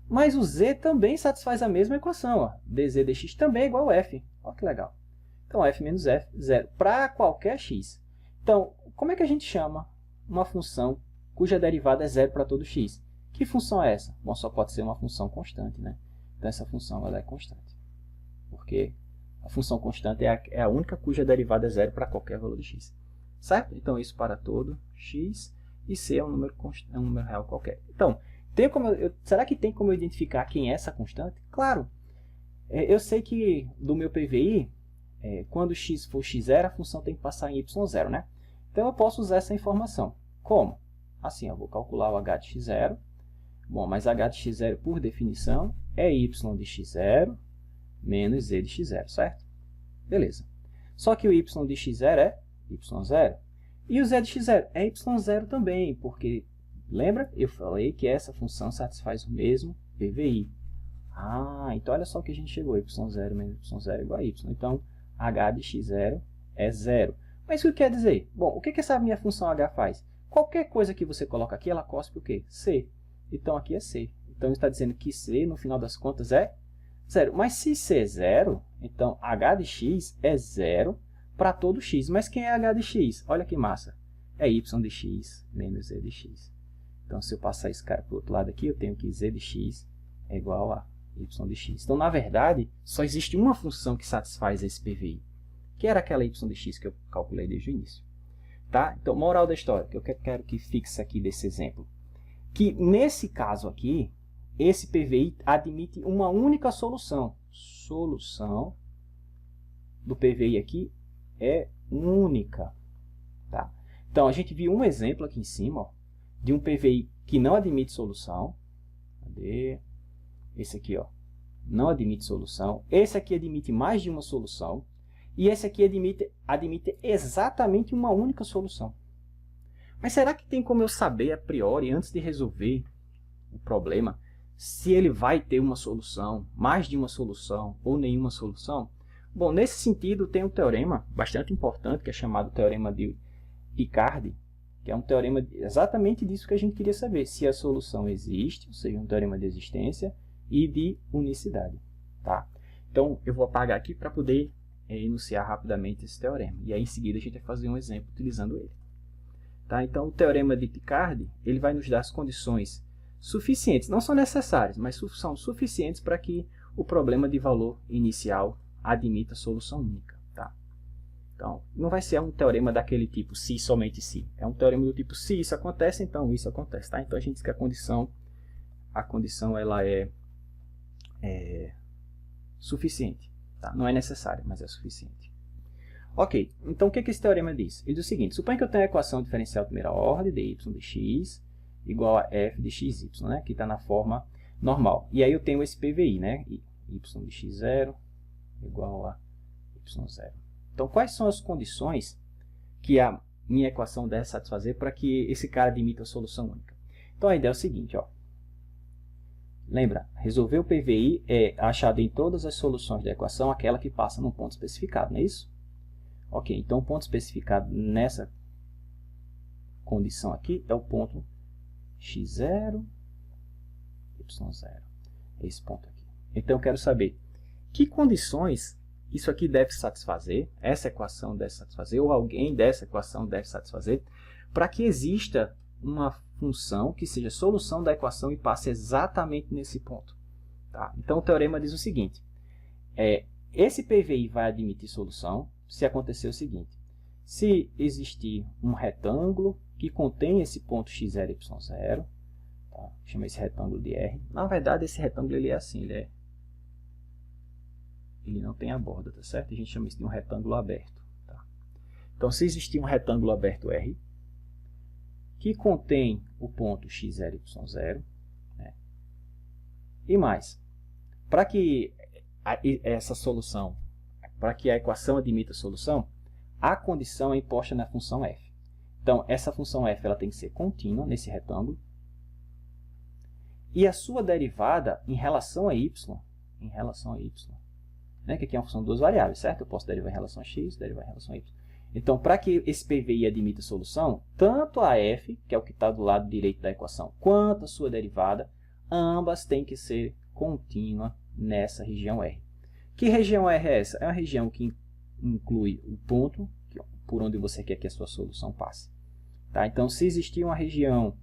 Mas o z também satisfaz a mesma equação. Ó. dz dx também é igual a f. Olha que legal. Então f menos f, zero, para qualquer x. Então, como é que a gente chama uma função cuja derivada é zero para todo x? Que função é essa? Bom, só pode ser uma função constante, né? Então, essa função ela é constante. Porque a função constante é a única cuja derivada é zero para qualquer valor de x. Certo? Então, isso para todo x. E c é um número real qualquer. Então, será que tem como eu identificar quem é essa constante? Claro. Eu sei que do meu PVI, quando x for x0, a função tem que passar em y0, né? Então, eu posso usar essa informação. Como? Assim, eu vou calcular o h de x0. Bom, mas h de x0, por definição, é y de x0 menos z de x0, certo? Beleza. Só que o y de x0 é y0. E o z de x0 é y0 também, porque, lembra? Eu falei que essa função satisfaz o mesmo PVI. Ah, então olha só o que a gente chegou. y0 menos y0 é igual a y. Então, h de x0 é 0. Mas o que quer dizer? Bom, o que essa minha função h faz? Qualquer coisa que você coloca aqui, ela cospe o quê? C. Então, aqui é C. Então, está dizendo que C, no final das contas, é 0. Mas se C é 0, então h de x é 0 para todo x. Mas quem é h de x? Olha que massa. É y de x menos z de x. Então, se eu passar esse cara para o outro lado aqui, eu tenho que z de x é igual a y de x. Então, na verdade, só existe uma função que satisfaz esse PVI, que era aquela y de x que eu calculei desde o início. Tá? Então, moral da história, que eu quero que fixe aqui desse exemplo. Que nesse caso aqui, esse PVI admite uma única solução. Solução do PVI aqui é única. Tá? Então, a gente viu um exemplo aqui em cima, ó, de um PVI que não admite solução. Cadê? Esse aqui, ó, não admite solução. Esse aqui admite mais de uma solução. E esse aqui admite exatamente uma única solução. Mas será que tem como eu saber a priori, antes de resolver o problema, se ele vai ter uma solução, mais de uma solução ou nenhuma solução? Bom, nesse sentido tem um teorema bastante importante, que é chamado Teorema de Picard, que é um teorema exatamente disso que a gente queria saber, se a solução existe, ou seja, um teorema de existência e de unicidade. Tá? Então, eu vou apagar aqui para poder enunciar rapidamente esse teorema. E aí, em seguida, a gente vai fazer um exemplo utilizando ele. Tá? Então, o teorema de Picard ele vai nos dar as condições suficientes, não são necessárias, mas são suficientes para que o problema de valor inicial admita solução única. Tá? Então, não vai ser um teorema daquele tipo, se somente se. É um teorema do tipo, se isso acontece, então isso acontece. Tá? Então, a gente diz que a condição ela é suficiente. Tá? Não é necessária, mas é suficiente. Ok, então o que esse teorema diz? Ele diz o seguinte, suponha que eu tenho a equação diferencial de primeira ordem, dy de x, igual a f de xy, né? Que está na forma normal. E aí eu tenho esse PVI, né? Y de x0 igual a y0. Então, quais são as condições que a minha equação deve satisfazer para que esse cara admita a solução única? Então, a ideia é o seguinte, ó. Lembra, resolver o PVI é achado em todas as soluções da equação aquela que passa num ponto especificado, não é isso? Ok, então o ponto especificado nessa condição aqui é o ponto x0, y0. Esse ponto aqui. Então eu quero saber que condições isso aqui deve satisfazer, essa equação deve satisfazer, ou alguém dessa equação deve satisfazer, para que exista uma função que seja solução da equação e passe exatamente nesse ponto. Tá? Então o teorema diz o seguinte, esse PVI vai admitir solução se acontecer o seguinte, se existir um retângulo que contém esse ponto x0 e y0, Tá? Chama esse retângulo de R. Na verdade, esse retângulo ele é assim, ele não tem a borda, tá certo? A gente chama isso de um retângulo aberto. Tá? Então, se existir um retângulo aberto R, que contém o ponto x0, y0, né? E mais, para que essa solução, para que a equação admita solução, a condição é imposta na função f. Então, essa função f ela tem que ser contínua nesse retângulo, e a sua derivada em relação a y, né, que aqui é uma função de duas variáveis, certo? Eu posso derivar em relação a x, derivar em relação a y. Então, para que esse PVI admita solução, tanto a f, que é o que está do lado direito da equação, quanto a sua derivada, ambas têm que ser contínuas nessa região R. Que região R é essa? É uma região que inclui o ponto por onde você quer que a sua solução passe. Tá? Então, se existir uma região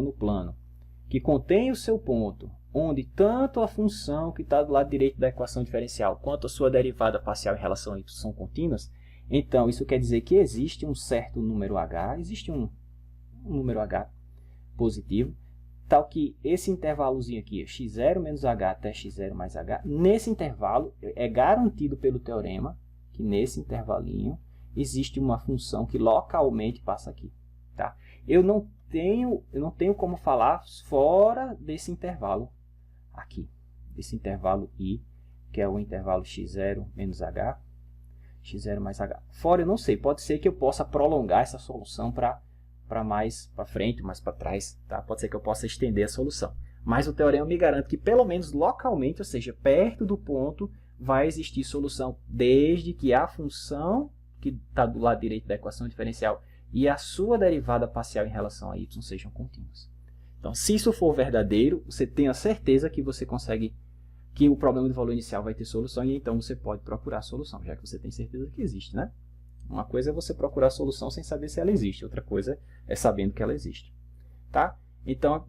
no plano que contém o seu ponto, onde tanto a função que está do lado direito da equação diferencial, quanto a sua derivada parcial em relação a y são contínuas, então isso quer dizer que existe um certo número h, existe um número h positivo, tal que esse intervalozinho aqui, x0 menos h até x0 mais h, nesse intervalo é garantido pelo teorema que nesse intervalinho existe uma função que localmente passa aqui. Tá? Eu não tenho como falar fora desse intervalo aqui, desse intervalo I, que é o intervalo x0 menos h, x0 mais h. Fora eu não sei, pode ser que eu possa prolongar essa solução para mais para frente, mais para trás, tá? Pode ser que eu possa estender a solução. Mas o teorema me garante que pelo menos localmente, ou seja, perto do ponto, vai existir solução, desde que a função que está do lado direito da equação diferencial e a sua derivada parcial em relação a y sejam contínuas. Então, se isso for verdadeiro, você tem a certeza que você consegue, que o problema do valor inicial vai ter solução, e então você pode procurar a solução, já que você tem certeza que existe, né? Uma coisa é você procurar a solução sem saber se ela existe, outra coisa é sabendo que ela existe. Tá? Então,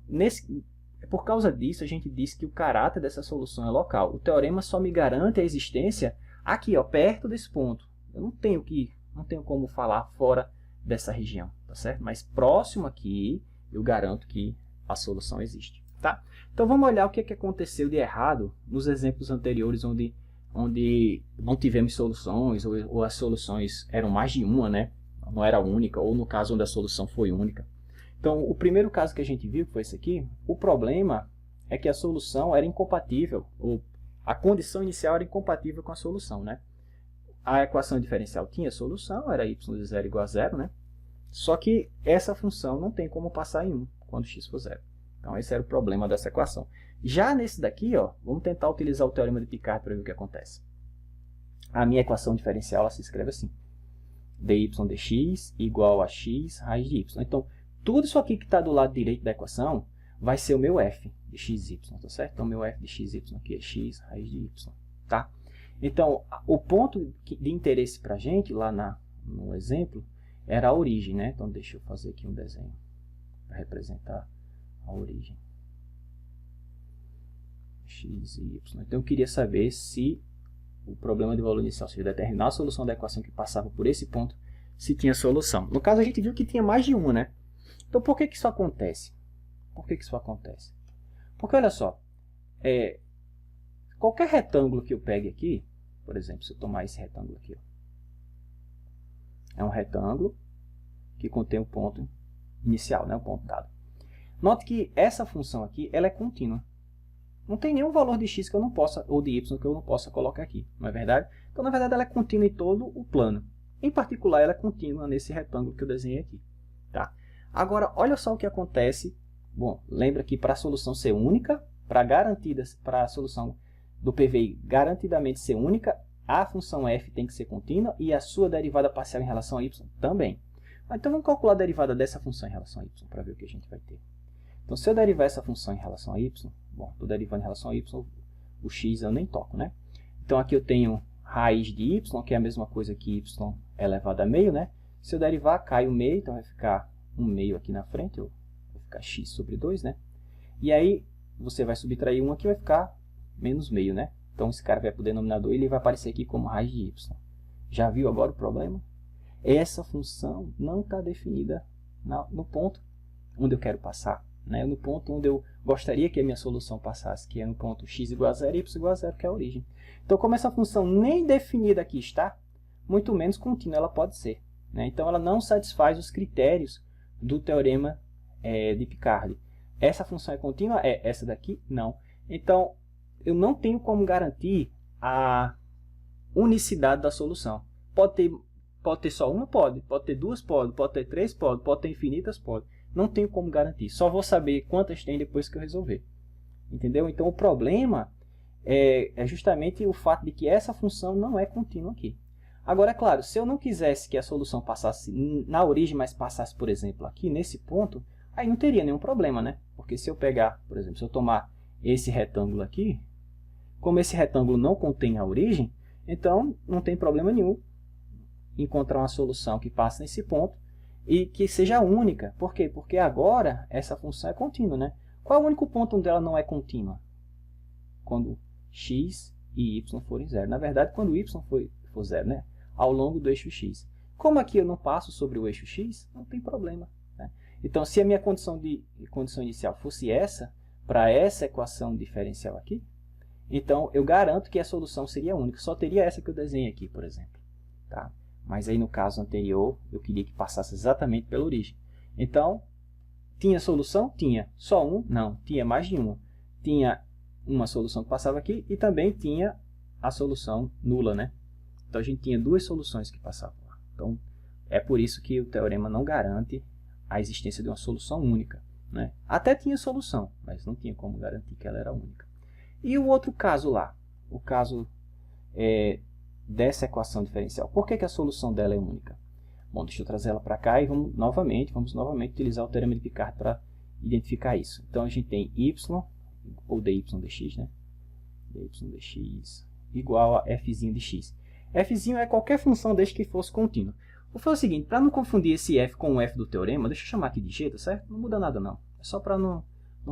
por causa disso, a gente diz que o caráter dessa solução é local. O teorema só me garante a existência aqui, ó, perto desse ponto. Eu não tenho como falar fora dessa região, tá certo? Mas próximo aqui, eu garanto que a solução existe. Tá? Então, vamos olhar o que aconteceu de errado nos exemplos anteriores, onde não tivemos soluções, ou as soluções eram mais de uma, né? Não era única, ou no caso onde a solução foi única. Então, o primeiro caso que a gente viu, que foi esse aqui, o problema é que a solução era incompatível, ou a condição inicial era incompatível com a solução, né? A equação diferencial tinha solução, era y de 0 igual a 0, né? Só que essa função não tem como passar em 1 quando x for 0. Então, esse era o problema dessa equação. Já nesse daqui, ó, vamos tentar utilizar o teorema de Picard para ver o que acontece. A minha equação diferencial ela se escreve assim: dy dx igual a x raiz de y. Então, tudo isso aqui que está do lado direito da equação vai ser o meu f de xy, tá certo? Então, meu f de xy aqui é x raiz de y, tá? Então, o ponto de interesse para a gente, lá no exemplo, era a origem, né? Então, deixa eu fazer aqui um desenho para representar a origem. X e y. Então, eu queria saber se o problema de valor inicial, se determinar a solução da equação que passava por esse ponto, se tinha solução. No caso, a gente viu que tinha mais de uma, né? Então, por que isso acontece? Por que isso acontece? Porque, olha só, qualquer retângulo que eu pegue aqui, por exemplo, se eu tomar esse retângulo aqui, ó, é um retângulo que contém o ponto inicial, né, o ponto dado. Note que essa função aqui, ela é contínua. Não tem nenhum valor de x que eu não possa, ou de y que eu não possa colocar aqui, não é verdade? Então, na verdade, ela é contínua em todo o plano. Em particular, ela é contínua nesse retângulo que eu desenhei aqui. Tá? Agora, olha só o que acontece. Bom, lembra que para a solução ser única, para a solução do PVI garantidamente ser única, a função f tem que ser contínua e a sua derivada parcial em relação a y também. Então, vamos calcular a derivada dessa função em relação a y para ver o que a gente vai ter. Então, se eu derivar essa função em relação a y, bom, estou derivando em relação a y, o x eu nem toco, né? Então, aqui eu tenho raiz de y, que é a mesma coisa que y elevado a meio, né? Se eu derivar, cai o meio, então vai ficar um meio aqui na frente, vai ficar x sobre 2, né? E aí, você vai subtrair 1 aqui, vai ficar menos meio, né? Então, esse cara vai para o denominador e ele vai aparecer aqui como raiz de y. Já viu agora o problema? Essa função não está definida no ponto onde eu quero passar. né? No ponto onde eu gostaria que a minha solução passasse, que é no ponto x igual a 0 e y igual a 0, que é a origem. Então, como essa função nem definida aqui está, muito menos contínua ela pode ser, né? Então, ela não satisfaz os critérios do teorema de Picard. Essa função é contínua? É. Essa daqui? Não. Então, eu não tenho como garantir a unicidade da solução. Pode ter só uma? Pode. Pode ter duas? Pode. Pode ter três? Pode. Pode ter infinitas? Pode. Não tenho como garantir. Só vou saber quantas tem depois que eu resolver. Entendeu? Então, o problema é justamente o fato de que essa função não é contínua aqui. Agora, é claro, se eu não quisesse que a solução passasse na origem, mas passasse, por exemplo, aqui nesse ponto, aí não teria nenhum problema, né? Porque se eu pegar, por exemplo, se eu tomar esse retângulo aqui, como esse retângulo não contém a origem, então não tem problema nenhum encontrar uma solução que passe nesse ponto e que seja única. Por quê? Porque agora essa função é contínua, né? Qual é o único ponto onde ela não é contínua? Quando x e y forem zero. Na verdade, quando y for zero, né? Ao longo do eixo x. Como aqui eu não passo sobre o eixo x, não tem problema, né? Então, se a minha condição inicial fosse essa, para essa equação diferencial aqui, então eu garanto que a solução seria única. Só teria essa que eu desenhei aqui, por exemplo. Tá? Mas aí no caso anterior, eu queria que passasse exatamente pela origem. Então, tinha solução? Tinha. Só um? Não. Tinha mais de uma. Tinha uma solução que passava aqui e também tinha a solução nula, né? Então, a gente tinha duas soluções que passavam lá. Então, é por isso que o teorema não garante a existência de uma solução única, né? Até tinha solução, mas não tinha como garantir que ela era única. E o outro caso lá, o caso dessa equação diferencial. Por que a solução dela é única? Bom, deixa eu trazer ela para cá e vamos novamente utilizar o teorema de Picard para identificar isso. Então, a gente tem y, ou dy dx, né? dy dx igual a fzinho de x. Fzinho é qualquer função desde que fosse contínua. Vou fazer o seguinte, para não confundir esse f com o f do teorema, deixa eu chamar aqui de g, tá certo? Não muda nada não, é só para não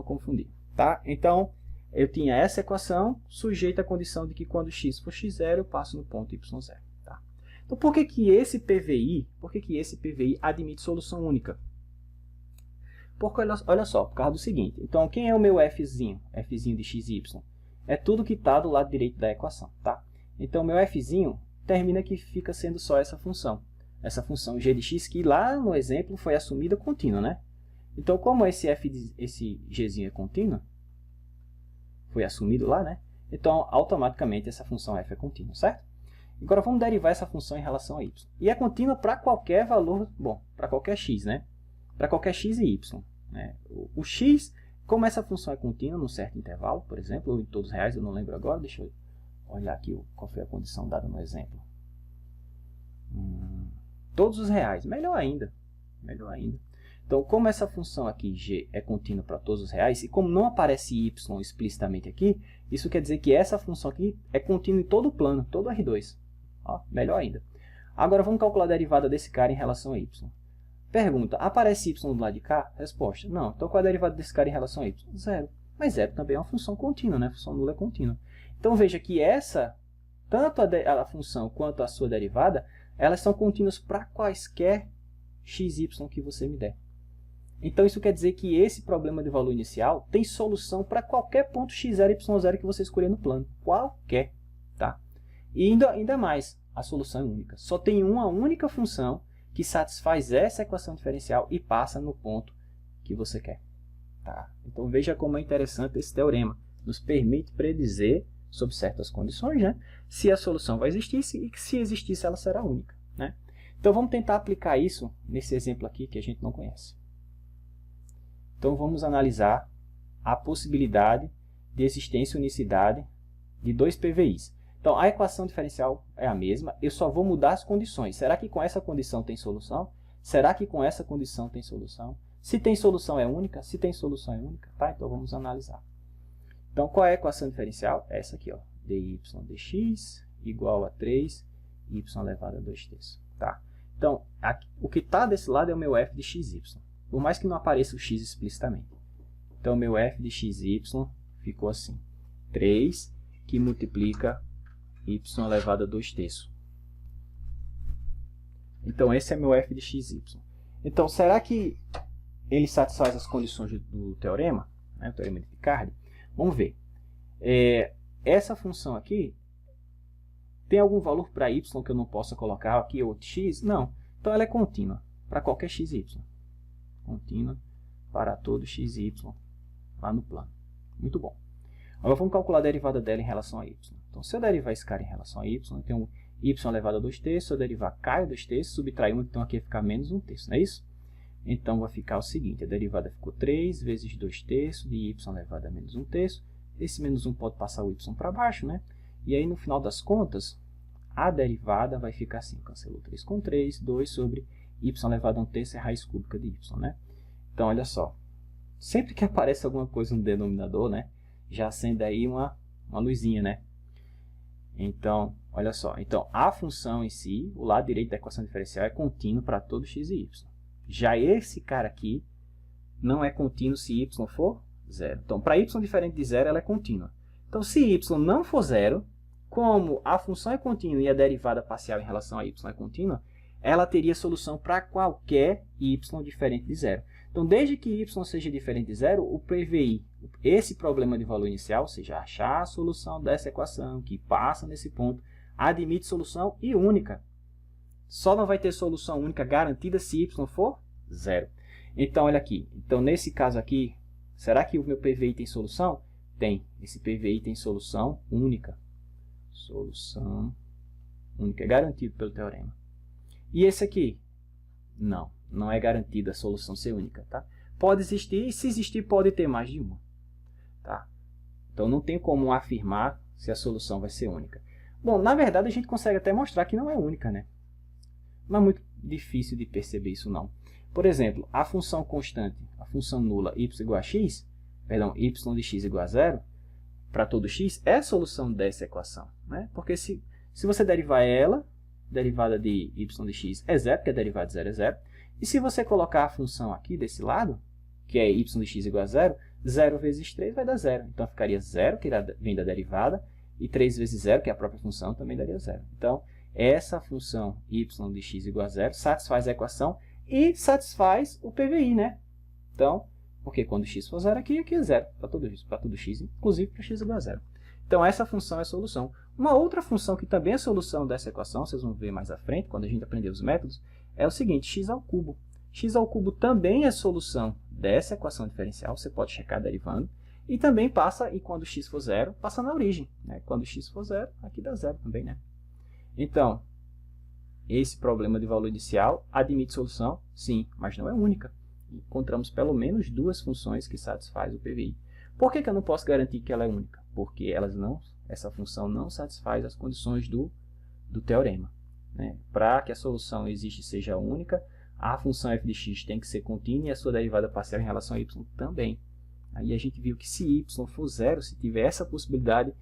confundir, tá? Então, eu tinha essa equação sujeita à condição de que quando x for x0, eu passo no ponto y0, tá? Então, por que esse PVI admite solução única? Porque, olha só, por causa do seguinte, então, quem é o meu fzinho de x e y? É tudo que está do lado direito da equação, tá? Então, meu fzinho termina que fica sendo só essa função g de x, que lá no exemplo foi assumida contínua, né? Então, como esse gzinho é contínuo, foi assumido lá, né? Então, automaticamente, essa função f é contínua, certo? Agora, vamos derivar essa função em relação a y. E é contínua para qualquer valor, bom, para qualquer x, né? Para qualquer x e y, né? O x, como essa função é contínua num certo intervalo, por exemplo, ou em todos os reais, eu não lembro agora, deixa eu olhar aqui qual foi a condição dada no exemplo. Todos os reais, melhor ainda. Então, como essa função aqui, g, é contínua para todos os reais, e como não aparece y explicitamente aqui, isso quer dizer que essa função aqui é contínua em todo o plano, todo R2. Ó, melhor ainda. Agora, vamos calcular a derivada desse cara em relação a y. Pergunta, aparece y do lado de cá? Resposta, não. Então, qual é a derivada desse cara em relação a y? Zero. Mas zero também é uma função contínua, né? A função nula é contínua. Então, veja que tanto a função quanto a sua derivada, elas são contínuas para quaisquer x, y que você me der. Então, isso quer dizer que esse problema de valor inicial tem solução para qualquer ponto x0 e y0 que você escolher no plano. Qualquer, tá? E ainda mais, a solução é única. Só tem uma única função que satisfaz essa equação diferencial e passa no ponto que você quer. Tá? Então, veja como é interessante esse teorema. Nos permite predizer, sob certas condições, né, se a solução vai existir e que, se existisse, ela será única, né? Então, vamos tentar aplicar isso nesse exemplo aqui que a gente não conhece. Então, vamos analisar a possibilidade de existência e unicidade de dois PVIs. Então, a equação diferencial é a mesma, eu só vou mudar as condições. Será que com essa condição tem solução? Será que com essa condição tem solução? Se tem solução é única? Se tem solução é única? Tá? Então, vamos analisar. Então, qual é a equação diferencial? Essa aqui, ó, dy dx igual a 3y elevado a 2/3. Tá? Então, aqui, o que está desse lado é o meu f de xy, por mais que não apareça o x explicitamente. Então, o meu f de xy ficou assim, 3 que multiplica y elevado a 2/3. Então, esse é meu f de xy. Então, será que ele satisfaz as condições do teorema, né, o teorema de Picard. Vamos ver. Essa função aqui tem algum valor para y que eu não possa colocar aqui, ou x? Não. Então ela é contínua para qualquer x e y. Contínua para todo x e y lá no plano. Muito bom. Agora vamos calcular a derivada dela em relação a y. Então, se eu derivar esse cara em relação a y, eu tenho y elevado a 2/3, se eu derivar k 2/3, subtrair 1, então aqui vai ficar menos 1/3, não é isso? Então, vai ficar o seguinte, a derivada ficou 3 vezes 2/3 de y elevado a menos 1/3. Esse menos 1 pode passar o y para baixo, né? E aí, no final das contas, a derivada vai ficar assim, cancelou 3 com 3, 2 sobre y elevado a 1/3 é raiz cúbica de y, né? Então, olha só, sempre que aparece alguma coisa no denominador, né, já acende aí uma luzinha, né? Então, olha só, então a função em si, o lado direito da equação diferencial é contínuo para todo x e y. Já esse cara aqui não é contínuo se y for zero. Então, para y diferente de zero, ela é contínua. Então, se y não for zero, como a função é contínua e a derivada parcial em relação a y é contínua, ela teria solução para qualquer y diferente de zero. Então, desde que y seja diferente de zero, o PVI, esse problema de valor inicial, ou seja, achar a solução dessa equação que passa nesse ponto, admite solução e única. Só não vai ter solução única garantida se y for zero. Então, olha aqui. Então, nesse caso aqui, será que o meu PVI tem solução? Tem. Esse PVI tem solução única. Solução única. É garantido pelo teorema. E esse aqui? Não. Não é garantida a solução ser única, tá? Pode existir, e se existir, pode ter mais de uma. Tá? Então, não tem como afirmar se a solução vai ser única. Bom, na verdade, a gente consegue até mostrar que não é única, né? Não é muito difícil de perceber isso, não. Por exemplo, a função constante, a função nula y igual a x, perdão, y de x igual a zero, para todo x, é a solução dessa equação, né? Porque se você derivar ela, derivada de y de x é zero, porque a derivada de zero é zero. E se você colocar a função aqui desse lado, que é y de x igual a zero, 0 vezes 3 vai dar zero. Então, ficaria 0, que vem da derivada, e 3 vezes 0, que é a própria função, também daria zero. Então, essa função y de x igual a zero satisfaz a equação e satisfaz o PVI, né? Então, porque quando x for zero aqui é zero, para todo x, inclusive para x igual a zero. Então, essa função é a solução. Uma outra função que também é solução dessa equação, vocês vão ver mais à frente, quando a gente aprender os métodos, é o seguinte, x ao cubo. X ao cubo também é solução dessa equação diferencial, você pode checar derivando, e também passa, e quando x for zero, passa na origem, né? Quando x for zero, aqui dá zero também, né? Então, esse problema de valor inicial admite solução? Sim, mas não é única. Encontramos pelo menos duas funções que satisfazem o PVI. Por que eu não posso garantir que ela é única? Porque essa função não satisfaz as condições do teorema, né? Para que a solução exista e seja única, a função f de x tem que ser contínua e a sua derivada parcial em relação a y também. Aí a gente viu que se y for zero, se tiver essa possibilidade,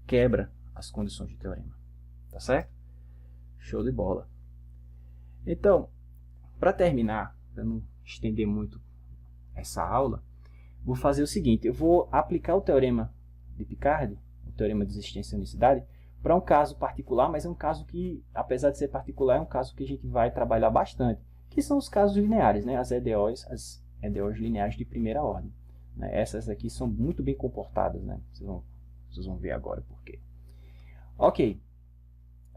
quebra as condições do teorema. Tá certo? Show de bola. Então, para terminar, para não estender muito essa aula, vou fazer o seguinte, eu vou aplicar o teorema de Picard, o teorema de existência e unicidade, para um caso particular, mas é um caso que, apesar de ser particular, é um caso que a gente vai trabalhar bastante, que são os casos lineares, né? As EDOs lineares de primeira ordem. Né? Essas aqui são muito bem comportadas, né? Vocês vão ver agora por quê. Ok.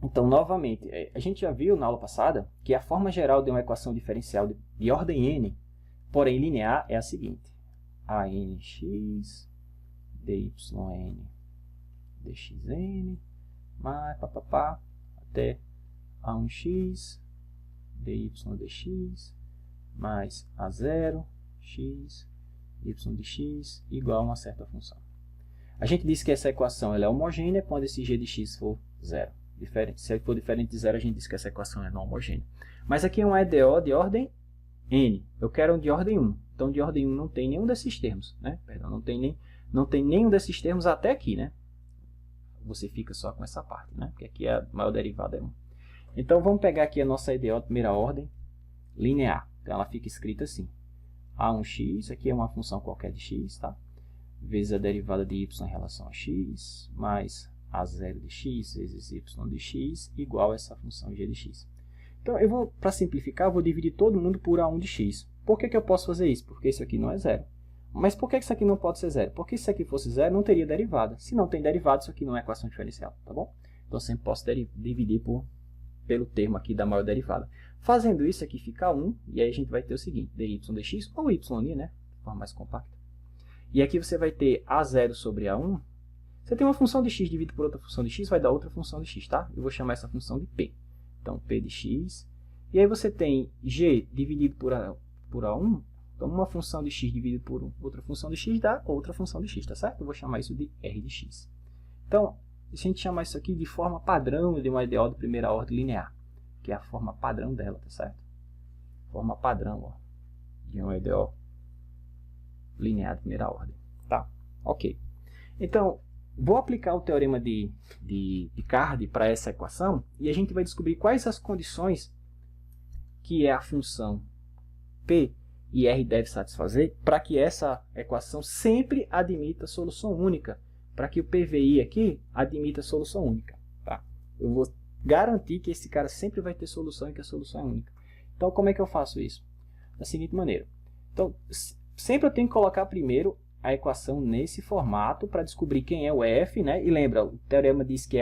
Então, novamente, a gente já viu na aula passada que a forma geral de uma equação diferencial de ordem n, porém linear, é a seguinte. ANX DYN DXN mais até A1x dy dx mais A0 x y de x igual a uma certa função. A gente disse que essa equação ela é homogênea quando esse g de x for zero. Se for diferente de zero, a gente diz que essa equação é não homogênea. Mas aqui é um EDO de ordem n. Eu quero um de ordem 1. Então, de ordem 1 não tem nenhum desses termos. Né? Perdão, não tem nenhum desses termos até aqui. Né? Você fica só com essa parte. Né? Porque aqui a maior derivada é 1. Então, vamos pegar aqui a nossa EDO de primeira ordem linear. Então, ela fica escrita assim. A1x, aqui é uma função qualquer de x, tá? Vezes a derivada de y em relação a x, mais A0 de x vezes y de x, igual a essa função g de x. Então, para simplificar, eu vou dividir todo mundo por A1 de x. Por que eu posso fazer isso? Porque isso aqui não é zero. Mas por que isso aqui não pode ser zero? Porque se isso aqui fosse zero, não teria derivada. Se não tem derivada, isso aqui não é equação diferencial, tá bom? Então, sempre posso dividir pelo termo aqui da maior derivada. Fazendo isso aqui fica 1, e aí a gente vai ter o seguinte, dy dx, ou y, né? De forma mais compacta. E aqui você vai ter a0 sobre a1. Você tem uma função de x dividido por outra função de x, vai dar outra função de x, tá? Eu vou chamar essa função de p. Então, p de x. E aí você tem g dividido por a1. Então, uma função de x dividido por outra função de x dá outra função de x, tá certo? Eu vou chamar isso de r de x. Então, a gente chama isso aqui de forma padrão de uma EDO de primeira ordem linear, que é a forma padrão dela, tá certo? Forma padrão, ó, de uma EDO linear de primeira ordem, tá? Ok. Então, vou aplicar o teorema de Picard para essa equação e a gente vai descobrir quais as condições que a função P e R deve satisfazer para que essa equação sempre admita solução única, para que o PVI aqui admita solução única. Tá? Eu vou garantir que esse cara sempre vai ter solução e que a solução é única. Então, como é que eu faço isso? Da seguinte maneira. Então, sempre eu tenho que colocar primeiro a equação nesse formato para descobrir quem é o F, né? E lembra, o teorema diz que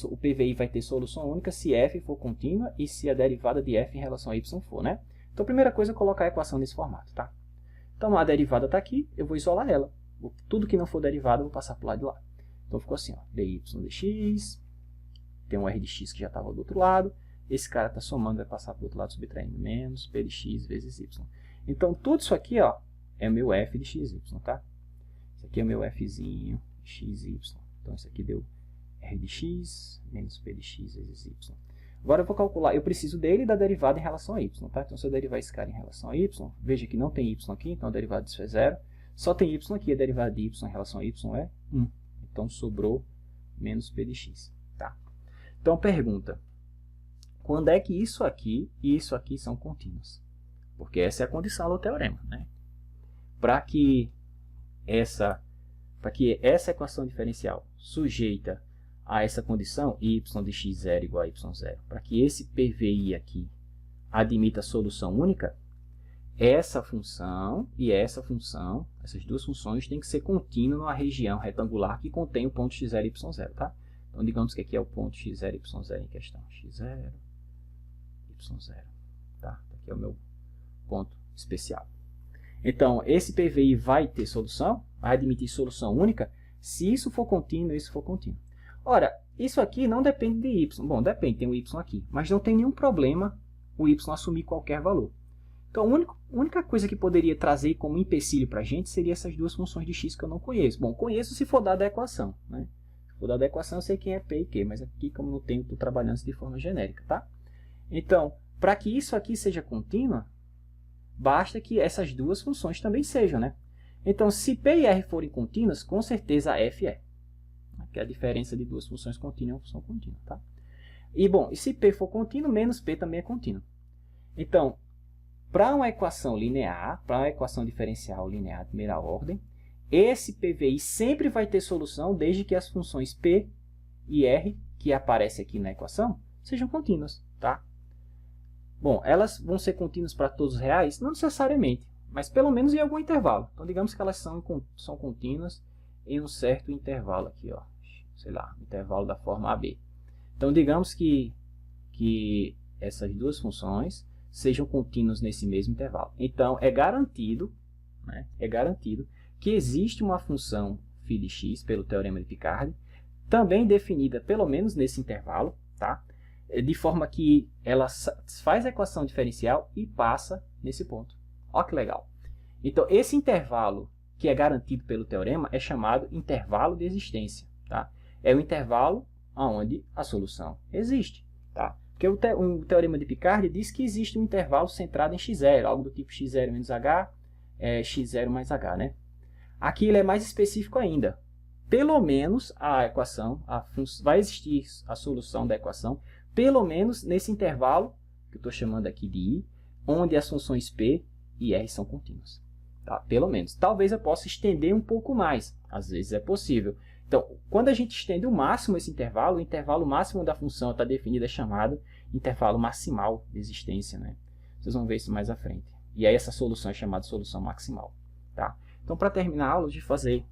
o PVI vai ter solução única se F for contínua e se a derivada de F em relação a Y for, né? Então, a primeira coisa é colocar a equação nesse formato, tá? Então, a derivada está aqui, eu vou isolar ela. Tudo que não for derivada, eu vou passar para o lado de lá. Então, ficou assim, ó, dy dx, tem um r de x que já estava do outro lado, esse cara está somando, vai passar para o outro lado, subtraindo menos, p de x vezes y. Então, tudo isso aqui, ó, é meu f de xy, tá? Isso aqui é o meu fzinho de xy. Então, isso aqui deu r de x menos p de x vezes y. Agora eu vou calcular, eu preciso dele e da derivada em relação a y, tá? Então, se eu derivar esse cara em relação a y, veja que não tem y aqui, então a derivada disso é zero. Só tem y aqui, a derivada de y em relação a y é 1. Então, sobrou menos p de x, tá? Então, pergunta, quando é que isso aqui e isso aqui são contínuos? Porque essa é a condição do teorema, né? Para que essa equação diferencial sujeita a essa condição, y de x0 igual a y0, para que esse PVI aqui admita solução única, essa função e essa função, essas duas funções têm que ser contínuas numa região retangular que contém o ponto x0 e y0, tá? Então, digamos que aqui é o ponto x0 e y0 em questão. x0, y0, tá? Aqui é o meu ponto especial. Então, esse PVI vai ter solução, vai admitir solução única, se isso for contínuo e isso for contínuo. Ora, isso aqui não depende de y. Bom, depende, tem o y aqui, mas não tem nenhum problema o y assumir qualquer valor. Então, a única coisa que poderia trazer como empecilho para a gente seria essas duas funções de x que eu não conheço. Bom, conheço se for dada a equação, né? Se for dada a equação, eu sei quem é p e q, mas aqui, como não tenho, estou trabalhando de forma genérica, tá? Então, para que isso aqui seja contínua, basta que essas duas funções também sejam, né? Então, se p e r forem contínuas, com certeza f é. Que é a diferença de duas funções contínuas é uma função contínua, tá? E, bom, e se p for contínuo, menos p também é contínuo. Então, para uma equação linear, para uma equação diferencial linear de primeira ordem, esse PVI sempre vai ter solução desde que as funções p e r, que aparecem aqui na equação, sejam contínuas, tá? Bom, elas vão ser contínuas para todos os reais? Não necessariamente, mas pelo menos em algum intervalo. Então, digamos que elas são contínuas em um certo intervalo aqui, ó, sei lá, intervalo da forma AB. Então, digamos que essas duas funções sejam contínuas nesse mesmo intervalo. Então, é garantido, né, que existe uma função φ de x pelo teorema de Picard, também definida pelo menos nesse intervalo, tá? De forma que ela faz a equação diferencial e passa nesse ponto. Olha que legal. Então, esse intervalo que é garantido pelo teorema é chamado intervalo de existência, tá? É o intervalo onde a solução existe, tá? Porque o teorema de Picard diz que existe um intervalo centrado em x0, algo do tipo x0 menos h, x0 mais h, né? Aqui ele é mais específico ainda. Pelo menos a equação, vai existir a solução da equação, pelo menos nesse intervalo, que eu estou chamando aqui de I, onde as funções P e R são contínuas. Tá? Pelo menos. Talvez eu possa estender um pouco mais. Às vezes é possível. Então, quando a gente estende o máximo esse intervalo, o intervalo máximo da função está definido, é chamado intervalo maximal de existência, né? Vocês vão ver isso mais à frente. E aí essa solução é chamada de solução maximal. Tá? Então, para terminar a aula, de fazer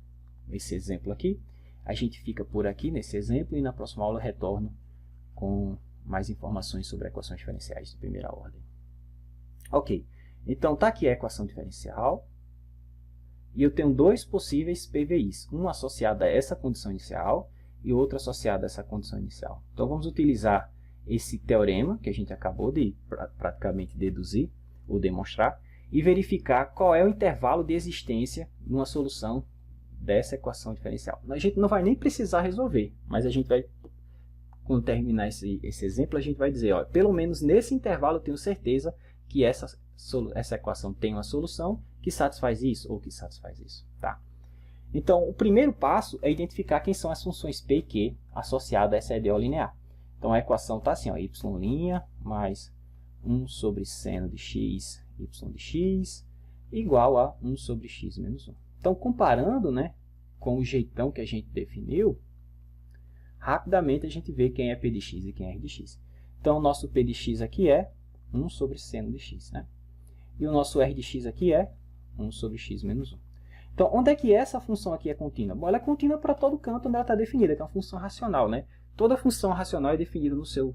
esse exemplo aqui, a gente fica por aqui nesse exemplo e na próxima aula eu retorno com mais informações sobre equações diferenciais de primeira ordem. Ok, então está aqui a equação diferencial e eu tenho dois possíveis PVIs, um associado a essa condição inicial e outro associado a essa condição inicial. Então vamos utilizar esse teorema que a gente acabou de praticamente deduzir ou demonstrar e verificar qual é o intervalo de existência numa solução dessa equação diferencial. A gente não vai nem precisar resolver, mas a gente vai, quando terminar esse exemplo, a gente vai dizer, ó, pelo menos nesse intervalo eu tenho certeza que essa equação tem uma solução que satisfaz isso ou que satisfaz isso. Tá? Então, o primeiro passo é identificar quem são as funções P e Q associadas a essa EDO linear. Então, a equação está assim, ó, y' mais 1 sobre seno de x, y de x, igual a 1 sobre x menos 1. Então, comparando, né, com o jeitão que a gente definiu, rapidamente a gente vê quem é P de x e quem é R de x. Então, o nosso P de x aqui é 1 sobre seno de x, né? E o nosso R de x aqui é 1 sobre x menos 1. Então, onde é que essa função aqui é contínua? Bom, ela é contínua para todo canto onde ela está definida, que é uma função racional, né? Toda função racional é definida no seu,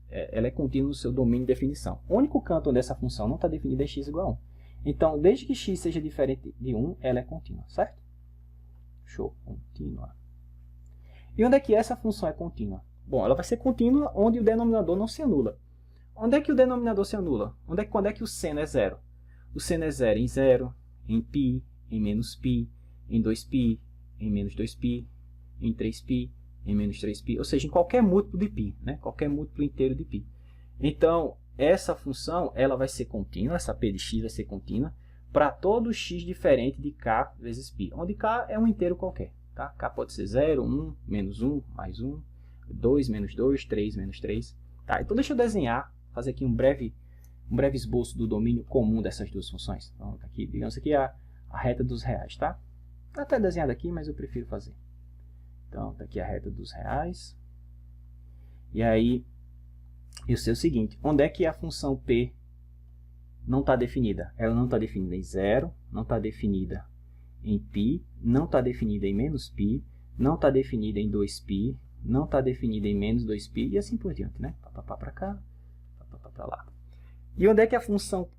ela é contínua no seu domínio de definição. O único canto onde essa função não está definida é x igual a 1. Então, desde que x seja diferente de 1, ela é contínua, certo? Show, contínua. E onde é que essa função é contínua? Bom, ela vai ser contínua onde o denominador não se anula. Onde é que o denominador se anula? Quando é que o seno é zero? O seno é zero em 0, em π, em menos π, em 2π, em menos 2π, em 3π, em menos 3π, ou seja, em qualquer múltiplo de π, né? Qualquer múltiplo inteiro de π. Então, essa função ela vai ser contínua, essa P de x vai ser contínua, para todo x diferente de k vezes π, onde k é um inteiro qualquer. Tá? K pode ser 0, 1, menos 1, mais 1, 2, menos 2, 3, menos 3. Tá? Então, deixa eu desenhar, fazer aqui um breve esboço do domínio comum dessas duas funções. Então, aqui, digamos aqui a reta dos reais. Tá? Está até desenhado aqui, mas eu prefiro fazer. Então, está aqui a reta dos reais. E aí, eu sei o seguinte, onde é que a função P não está definida? Ela não está definida em 0, não está definida em π, não está definida em menos π, não está definida em 2π, não está definida em menos 2π e assim por diante, né? Para cá, para lá. E onde é que a função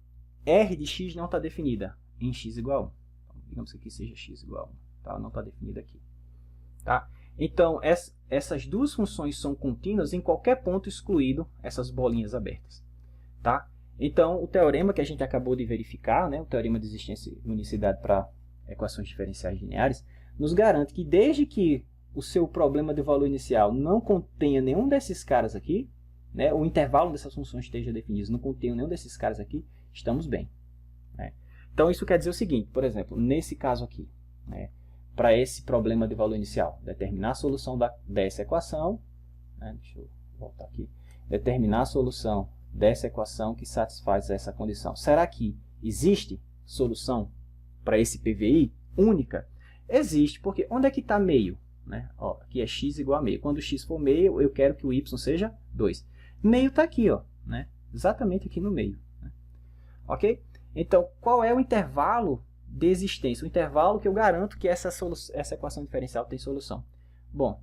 R de x não está definida? Em x igual a 1. Então, digamos que aqui seja x igual a 1. Tá? Não está definida aqui. Tá? Então, essas duas funções são contínuas em qualquer ponto excluído essas bolinhas abertas. Tá? Então, o teorema que a gente acabou de verificar, né, o teorema de existência e unicidade para equações diferenciais lineares, nos garante que desde que o seu problema de valor inicial não contenha nenhum desses caras aqui, né, o intervalo dessas funções esteja definido, não contenha nenhum desses caras aqui, estamos bem. Né? Então, isso quer dizer o seguinte, por exemplo, nesse caso aqui, né, para esse problema de valor inicial, determinar a solução dessa equação, né, deixa eu voltar aqui, determinar a solução dessa equação que satisfaz essa condição. Será que existe solução para esse PVI única? Existe, porque onde é que está meio? Né? Ó, aqui é x igual a meio. Quando x for meio, eu quero que o y seja 2. Meio está aqui, ó, né? Exatamente aqui no meio. Né? Ok? Então, qual é o intervalo de existência? O intervalo que eu garanto que essa equação diferencial tem solução. Bom,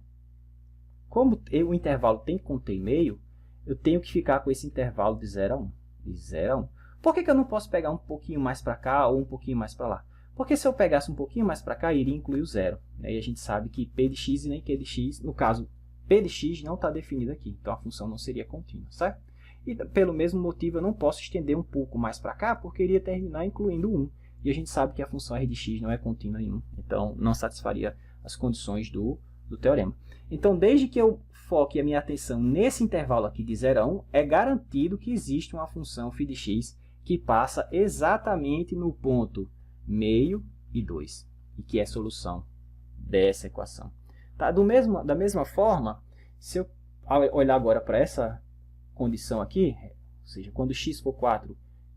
como o intervalo tem que conter meio, eu tenho que ficar com esse intervalo de 0 a 1. De 0 a 1. Por que eu não posso pegar um pouquinho mais para cá ou um pouquinho mais para lá? Porque se eu pegasse um pouquinho mais para cá, iria incluir o zero. E a gente sabe que P de x e nem Q de x, no caso, P de x não está definido aqui. Então, a função não seria contínua, certo? E pelo mesmo motivo, eu não posso estender um pouco mais para cá, porque iria terminar incluindo 1. E a gente sabe que a função R de x não é contínua em 1. Então, não satisfaria as condições do teorema. Então, desde que eu foque a minha atenção nesse intervalo aqui de 0 a 1, é garantido que existe uma função φ de x que passa exatamente no ponto meio e 2, e que é a solução dessa equação. Tá? Da mesma forma, se eu olhar agora para essa condição aqui, ou seja, quando x for 4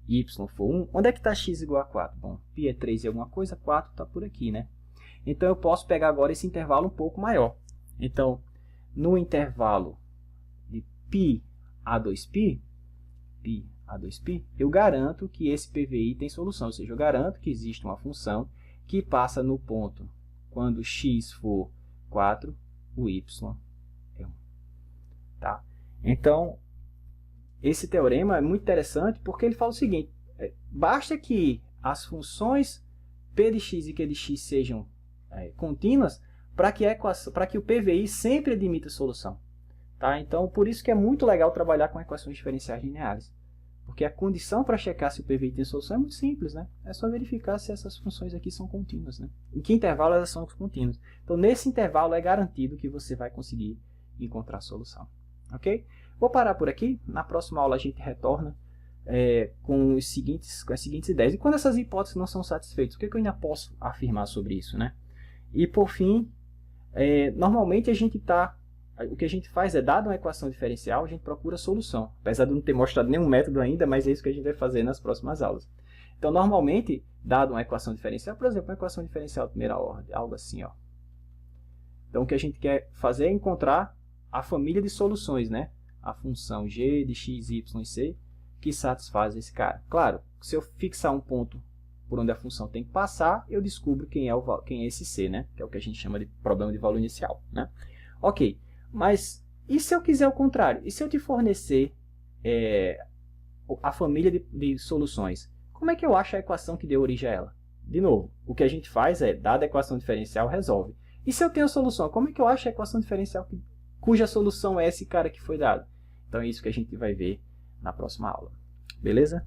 e y for 1, onde é que está x igual a 4? Bom, π é 3 e alguma coisa, 4 está por aqui, né? Então, eu posso pegar agora esse intervalo um pouco maior. Então, no intervalo de π a 2π, π A2π, eu garanto que esse PVI tem solução, ou seja, eu garanto que existe uma função que passa no ponto quando x for 4, o y é 1. Tá? Então, esse teorema é muito interessante porque ele fala o seguinte, basta que as funções p de x e q de x sejam contínuas para que o PVI sempre admita solução. Tá? Então, por isso que é muito legal trabalhar com equações diferenciais lineares. Porque a condição para checar se o PVI tem solução é muito simples, né? É só verificar se essas funções aqui são contínuas, né? Em que intervalo elas são contínuas. Então, nesse intervalo é garantido que você vai conseguir encontrar a solução. Ok? Vou parar por aqui. Na próxima aula a gente retorna com as seguintes ideias. E quando essas hipóteses não são satisfeitas, o que eu ainda posso afirmar sobre isso, né? E por fim, normalmente o que a gente faz é, dada uma equação diferencial, a gente procura a solução. Apesar de não ter mostrado nenhum método ainda, mas é isso que a gente vai fazer nas próximas aulas. Então, normalmente, dada uma equação diferencial, por exemplo, uma equação diferencial de primeira ordem, algo assim, ó. Então, o que a gente quer fazer é encontrar a família de soluções, né? A função g de x, y e c que satisfaz esse cara. Claro, se eu fixar um ponto por onde a função tem que passar, eu descubro quem é esse c, né? Que é o que a gente chama de problema de valor inicial, né? Ok. Mas, e se eu quiser o contrário? E se eu te fornecer a família de soluções? Como é que eu acho a equação que deu origem a ela? De novo, o que a gente faz é, dada a equação diferencial, resolve. E se eu tenho a solução? Como é que eu acho a equação diferencial cuja solução é esse cara que foi dado? Então é isso que a gente vai ver na próxima aula. Beleza?